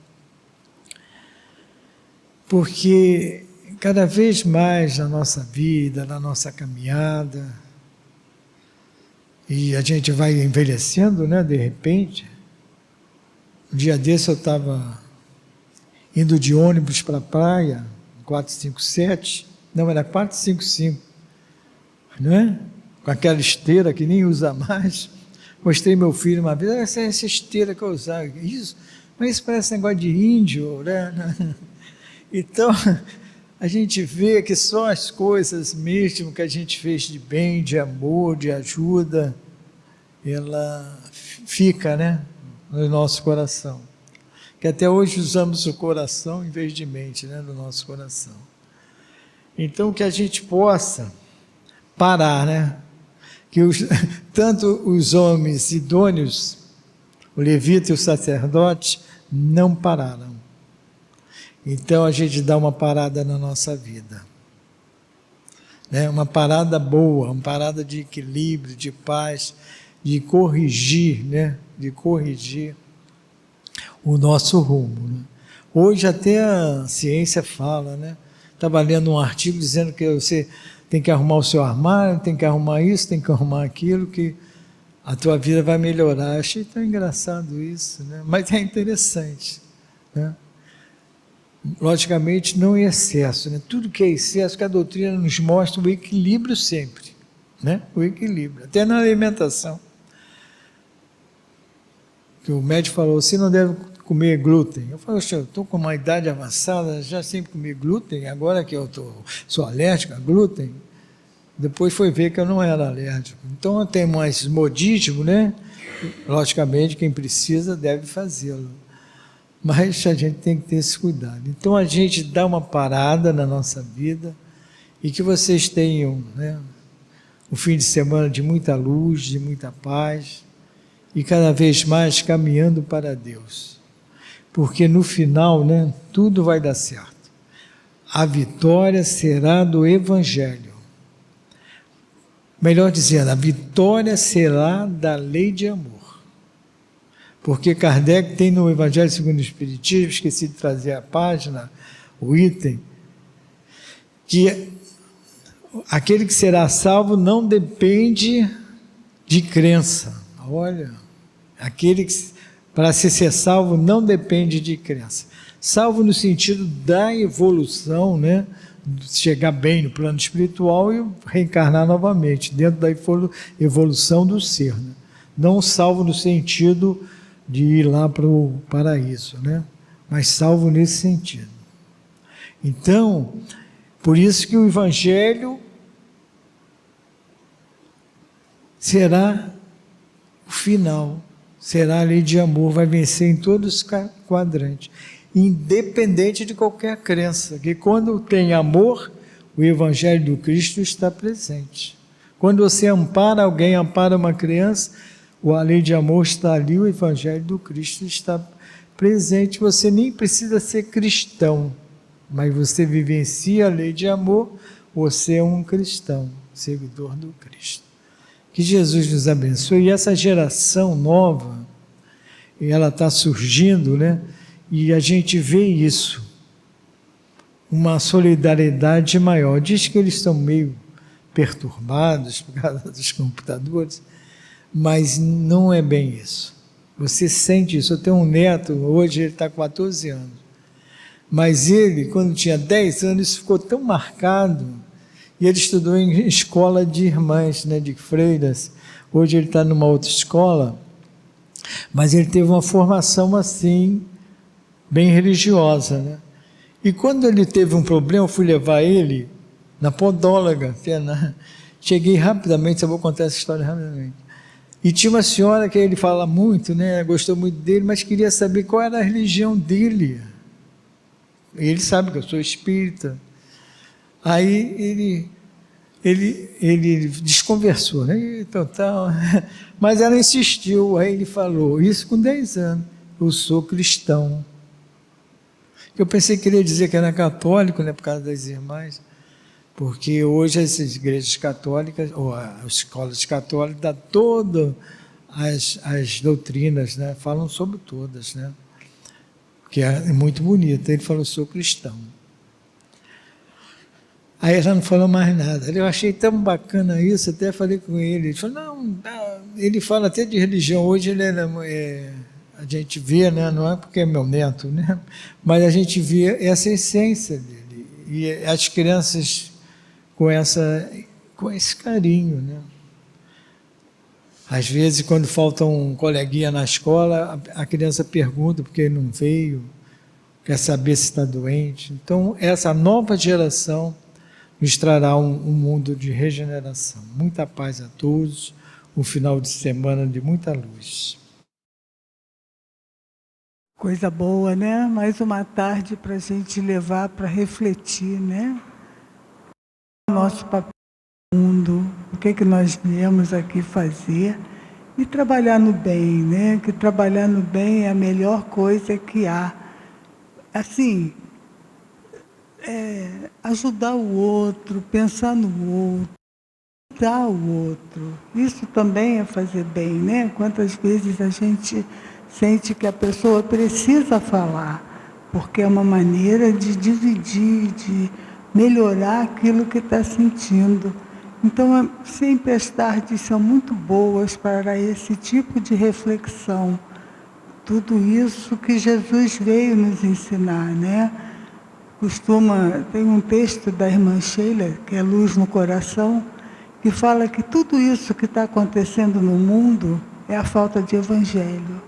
porque cada vez mais na nossa vida, na nossa caminhada, e a gente vai envelhecendo, né, de repente. Um dia desse eu estava indo de ônibus para a praia, 457, não, era 455, né? Com aquela esteira que nem usa mais. Mostrei meu filho uma vez, essa esteira que eu usava, isso, mas isso parece negócio de índio, né? Então, a gente vê que só as coisas mesmo que a gente fez de bem, de amor, de ajuda, ela fica, né, no nosso coração. Que até hoje usamos o coração em vez de mente, né, no nosso coração. Então, que a gente possa parar, né? Que tanto os homens idôneos, o levita e o sacerdote, não pararam. Então a gente dá uma parada na nossa vida, né? Uma parada boa, uma parada de equilíbrio, de paz, de corrigir, né? De corrigir o nosso rumo, né? Hoje até a ciência fala, né? Estava lendo um artigo dizendo que você tem que arrumar o seu armário, tem que arrumar isso, tem que arrumar aquilo, que a tua vida vai melhorar. Achei tão engraçado isso, né? Mas é interessante, né? Logicamente, não em excesso, né? Tudo que é excesso, que a doutrina nos mostra o equilíbrio sempre, né? O equilíbrio, até na alimentação. Que o médico falou, você não deve comer glúten. Eu falei, eu estou com uma idade avançada, já sempre comi glúten, agora que eu sou alérgico a glúten. Depois foi ver que eu não era alérgico. Então eu tenho mais modismo, né? Logicamente, quem precisa deve fazê-lo. Mas a gente tem que ter esse cuidado. Então a gente dá uma parada na nossa vida e que vocês tenham, né, um fim de semana de muita luz, de muita paz e cada vez mais caminhando para Deus. Porque no final, né, tudo vai dar certo. A vitória será do Evangelho. Melhor dizendo, a vitória será da lei de amor. Porque Kardec tem no Evangelho segundo o Espiritismo, esqueci de trazer a página, o item, que aquele que será salvo não depende de crença. Olha, aquele que, para ser salvo, não depende de crença. Salvo no sentido da evolução, né? Chegar bem no plano espiritual e reencarnar novamente, dentro da evolução do ser. Né? Não salvo no sentido de ir lá para o paraíso, né? Mas salvo nesse sentido. Então, por isso que o Evangelho será o final, será a lei de amor, vai vencer em todos os quadrantes, independente de qualquer crença, que quando tem amor, o Evangelho do Cristo está presente. Quando você ampara alguém, ampara uma criança, a lei de amor está ali, o Evangelho do Cristo está presente. Você nem precisa ser cristão, mas você vivencia a lei de amor, você é um cristão, seguidor do Cristo. Que Jesus nos abençoe. E essa geração nova, ela está surgindo, né? E a gente vê isso, uma solidariedade maior. Diz que eles estão meio perturbados por causa dos computadores, mas não é bem isso. Você sente isso. Eu tenho um neto, hoje ele está com 14 anos, mas ele, quando tinha 10 anos, isso ficou tão marcado, e ele estudou em escola de irmãs, né, de freiras. Hoje ele está numa outra escola, mas ele teve uma formação assim, bem religiosa, né? E quando ele teve um problema, eu fui levar ele na podóloga, cheguei rapidamente, eu vou contar essa história rapidamente. E tinha uma senhora que ele fala muito, né? Gostou muito dele, mas queria saber qual era a religião dele. E ele sabe que eu sou espírita. Aí ele desconversou, né? Mas ela insistiu, aí ele falou, isso com 10 anos, eu sou cristão. Eu pensei que queria dizer que era católico, né, por causa das irmãs, porque hoje as igrejas católicas, ou as escolas católicas, dão todas as doutrinas, né, falam sobre todas, né, que é muito bonito. Ele falou, sou cristão. Aí ela não falou mais nada. Eu achei tão bacana isso, até falei com ele. Ele falou, não, ele fala até de religião. Hoje ele a gente vê, né, não é porque é meu neto, né, mas a gente vê essa essência dele. E as crianças com esse carinho, né. Às vezes, quando falta um coleguinha na escola, a criança pergunta por que ele não veio, quer saber se está doente. Então, essa nova geração nos trará um mundo de regeneração. Muita paz a todos, um final de semana de muita luz. Coisa boa, né? Mais uma tarde para a gente levar para refletir, né? Nosso papel no mundo, o que nós viemos aqui fazer e trabalhar no bem, né? Que trabalhar no bem é a melhor coisa que há. Assim, ajudar o outro, pensar no outro, ajudar o outro. Isso também é fazer bem, né? Quantas vezes a gente sente que a pessoa precisa falar, porque é uma maneira de dividir, de melhorar aquilo que está sentindo. Então, sempre as tardes são muito boas para esse tipo de reflexão. Tudo isso que Jesus veio nos ensinar, né? Tem um texto da irmã Sheila, que é Luz no Coração, que fala que tudo isso que está acontecendo no mundo é a falta de evangelho,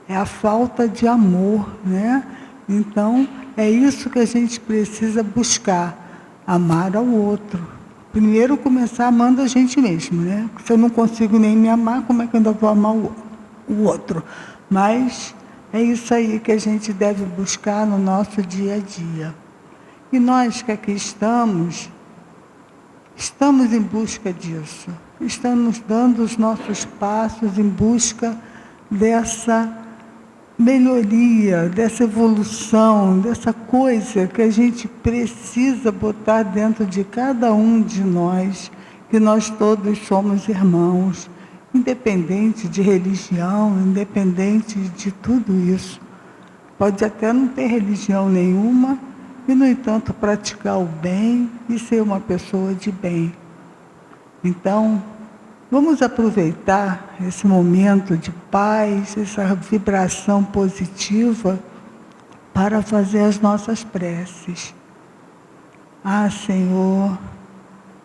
é a falta de amor, né? Então, é isso que a gente precisa buscar, amar ao outro, Primeiro começar amando a gente mesmo, né? Se eu não consigo nem me amar, como é que eu ainda vou amar o outro? Mas é isso aí que a gente deve buscar no nosso dia a dia. E nós que aqui estamos em busca disso. Estamos dando os nossos passos em busca dessa melhoria, dessa evolução, dessa coisa que a gente precisa botar dentro de cada um de nós, que nós todos somos irmãos, independente de religião, independente de tudo isso. Pode até não ter religião nenhuma e, no entanto, praticar o bem e ser uma pessoa de bem. Então, vamos aproveitar esse momento de paz, essa vibração positiva para fazer as nossas preces. Ah, Senhor,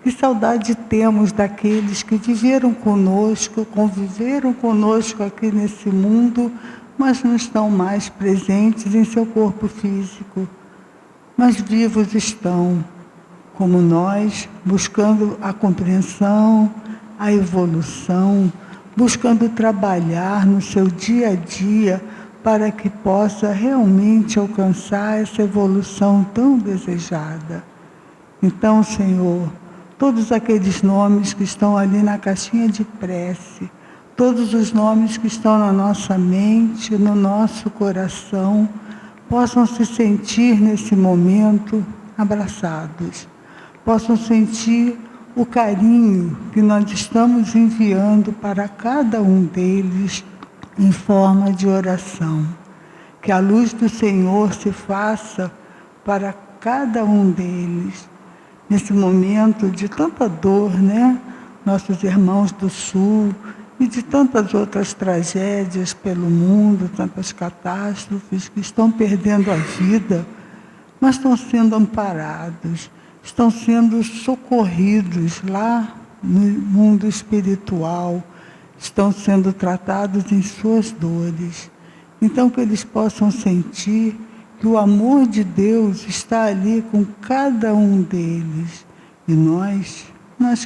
que saudade temos daqueles que viveram conosco, conviveram conosco aqui nesse mundo, mas não estão mais presentes em seu corpo físico, mas vivos estão, como nós, buscando a compreensão, a evolução, buscando trabalhar no seu dia a dia para que possa realmente alcançar essa evolução tão desejada. Então, Senhor, todos aqueles nomes que estão ali na caixinha de prece, todos os nomes que estão na nossa mente, no nosso coração, possam se sentir nesse momento abraçados, possam sentir o carinho que nós estamos enviando para cada um deles em forma de oração. Que a luz do Senhor se faça para cada um deles, nesse momento de tanta dor, né? Nossos irmãos do Sul e de tantas outras tragédias pelo mundo, tantas catástrofes que estão perdendo a vida, mas estão sendo amparados, estão sendo socorridos lá no mundo espiritual, estão sendo tratados em suas dores. Então, que eles possam sentir que o amor de Deus está ali com cada um deles. E nós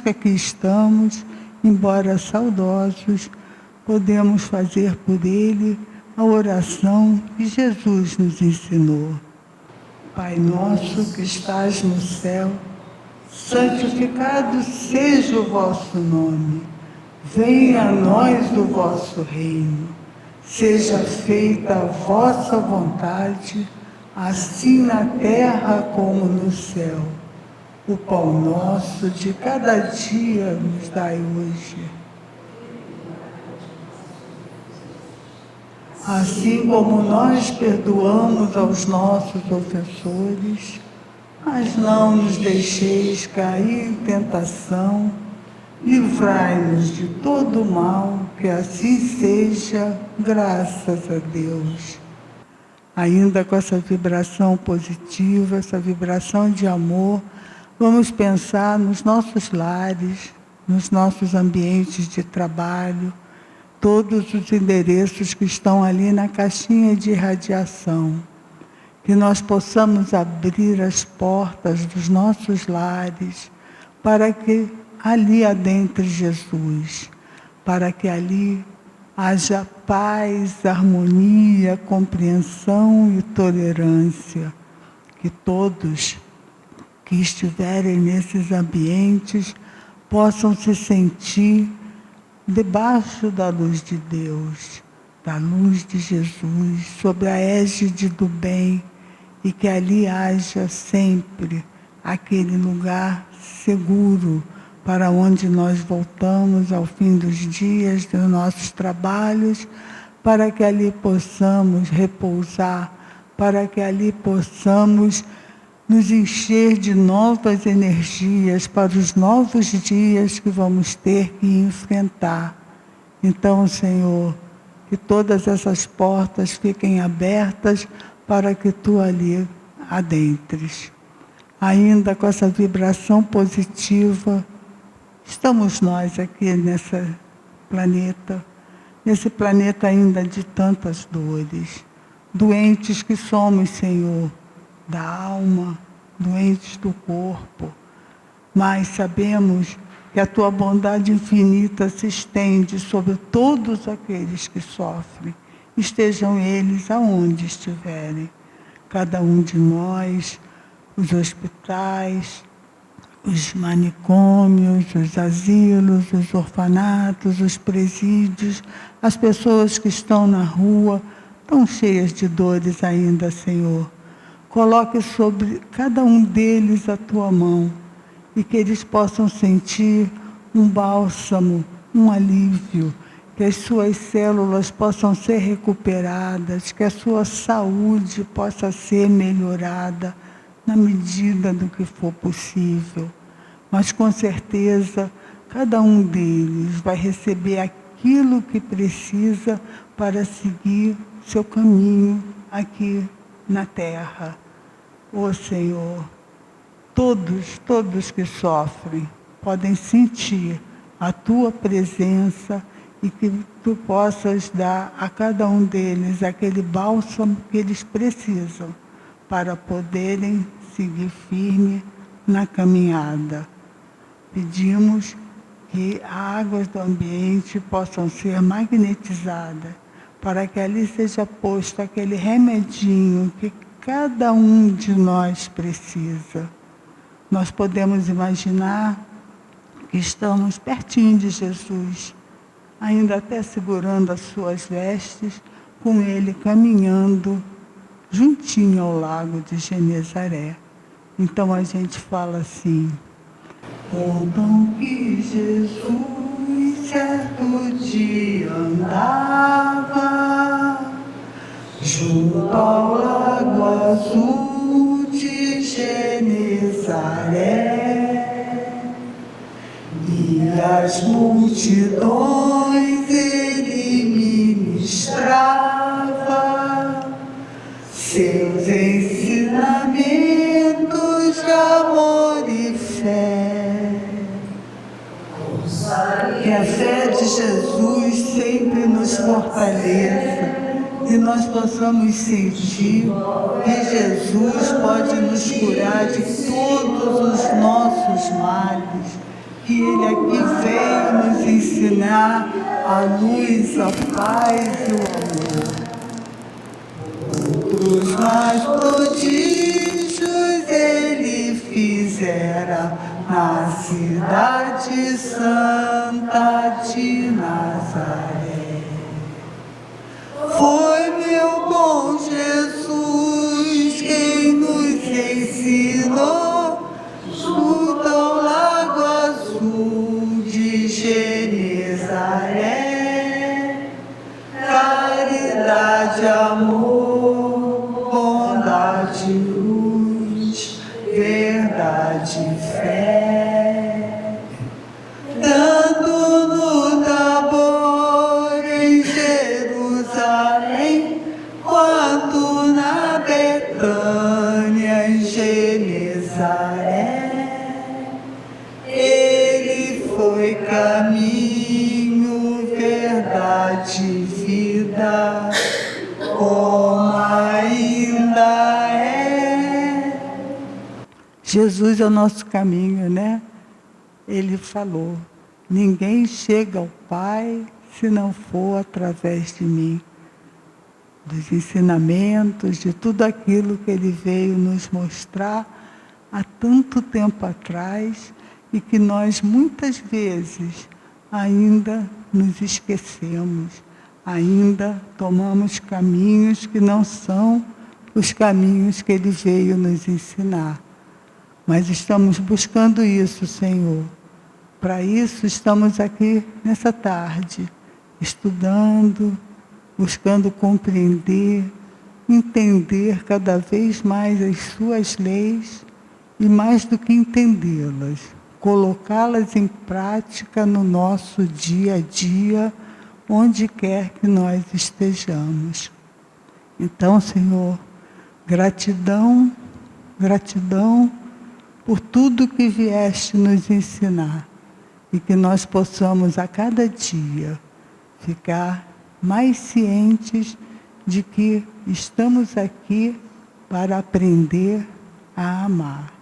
que aqui estamos, embora saudosos, podemos fazer por ele a oração que Jesus nos ensinou. Pai nosso que estás no céu, santificado seja o vosso nome. Venha a nós o vosso reino. Seja feita a vossa vontade, assim na terra como no céu. O pão nosso de cada dia nos dai hoje. Assim como nós perdoamos aos nossos ofensores, mas não nos deixeis cair em tentação, livrai-nos de todo mal, que assim seja, graças a Deus. Ainda com essa vibração positiva, essa vibração de amor, vamos pensar nos nossos lares, nos nossos ambientes de trabalho, todos os endereços que estão ali na caixinha de radiação. Que nós possamos abrir as portas dos nossos lares para que ali adentre Jesus, para que ali haja paz, harmonia, compreensão e tolerância. Que todos que estiverem nesses ambientes possam se sentir debaixo da luz de Deus, da luz de Jesus, sob a égide do bem, e que ali haja sempre aquele lugar seguro para onde nós voltamos ao fim dos dias, dos nossos trabalhos, para que ali possamos repousar, para que ali possamos nos encher de novas energias para os novos dias que vamos ter que enfrentar. Então, Senhor, que todas essas portas fiquem abertas para que Tu ali adentres. Ainda com essa vibração positiva, estamos nós aqui nesse planeta ainda de tantas dores, doentes que somos, Senhor, da alma, doentes do corpo. mas sabemos que a tua bondade infinita se estende sobre todos aqueles que sofrem, estejam eles aonde estiverem. Cada um de nós, os hospitais, os manicômios, os asilos, os orfanatos, os presídios, as pessoas que estão na rua, tão cheias de dores ainda, Senhor. Coloque sobre cada um deles a tua mão e que eles possam sentir um bálsamo, um alívio, que as suas células possam ser recuperadas, que a sua saúde possa ser melhorada na medida do que for possível. Mas com certeza, cada um deles vai receber aquilo que precisa para seguir seu caminho aqui na terra. Ó Senhor, todos que sofrem podem sentir a tua presença e que tu possas dar a cada um deles aquele bálsamo que eles precisam para poderem seguir firme na caminhada. Pedimos que as águas do ambiente possam ser magnetizadas para que ali seja posto aquele remedinho que cada um de nós precisa. Nós podemos imaginar que estamos pertinho de Jesus, ainda até segurando as suas vestes, com ele caminhando juntinho ao lago de Genezaré. Então a gente fala assim: contam que Jesus certo dia andava junto ao lago azul de Genezaré, e as multidões ele ministrava seus ensinamentos de amor e fé. Que a fé de Jesus sempre nos fortaleça e nós possamos sentir que Jesus pode nos curar de todos os nossos males, que Ele aqui veio nos ensinar a luz, a paz e o amor. Outros mais prodígios Ele fizera na cidade santa de Nazaré. Foi meu bom Jesus quem nos ensinou junto ao lago azul de Genezaré. Caridade, amor, bondade, luz, verdade e fé. Tanto no Tabor em Jerusalém, quanto na Betânia em Genezaré, ele foi caminho, verdade e vida, como ainda é. Jesus é o nosso caminho, né? Ele falou: ninguém chega ao Pai se não for através de mim. Dos ensinamentos, de tudo aquilo que Ele veio nos mostrar há tanto tempo atrás e que nós muitas vezes ainda nos esquecemos, ainda tomamos caminhos que não são os caminhos que Ele veio nos ensinar. Mas estamos buscando isso, Senhor. Para isso estamos aqui nessa tarde, estudando, buscando compreender, entender cada vez mais as suas leis e, mais do que entendê-las, colocá-las em prática no nosso dia a dia, onde quer que nós estejamos. Então, Senhor, gratidão, gratidão por tudo que vieste nos ensinar e que nós possamos a cada dia ficar mais cientes de que estamos aqui para aprender a amar.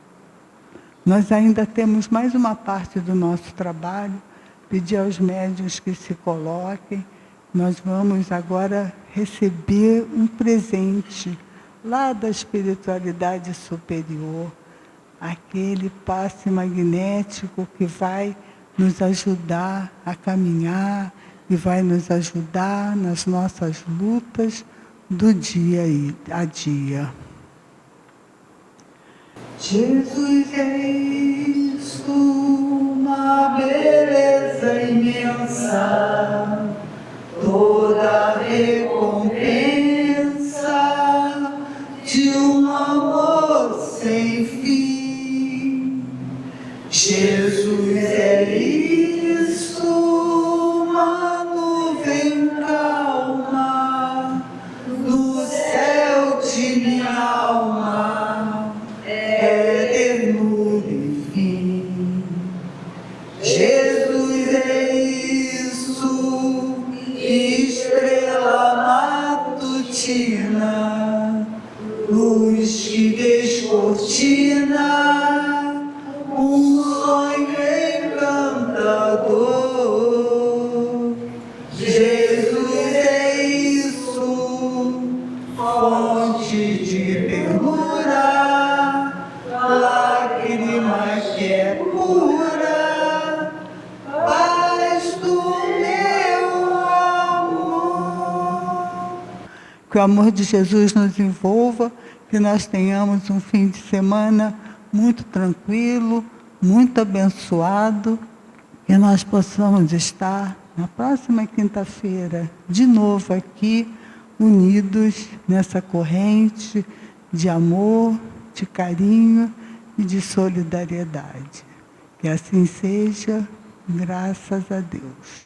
Nós ainda temos mais uma parte do nosso trabalho, pedir aos médiuns que se coloquem. Nós vamos agora receber um presente lá da espiritualidade superior, aquele passe magnético que vai nos ajudar a caminhar e vai nos ajudar nas nossas lutas do dia a dia. Jesus é isso, uma beleza imensa, toda recompensa de um amor sem fim. Jesus é isso, uma nuvem calma, no céu de minha alma, é ternura e fim. Jesus é isso, estrela matutina, luz que descortina um sonho encantador. Jesus é isso, fonte de ternura, lágrima que é pura, paz do meu amor. Que o amor de Jesus nos envolva, que nós tenhamos um fim de semana muito tranquilo, muito abençoado, que nós possamos estar na próxima quinta-feira de novo aqui, unidos nessa corrente de amor, de carinho e de solidariedade. Que assim seja, graças a Deus.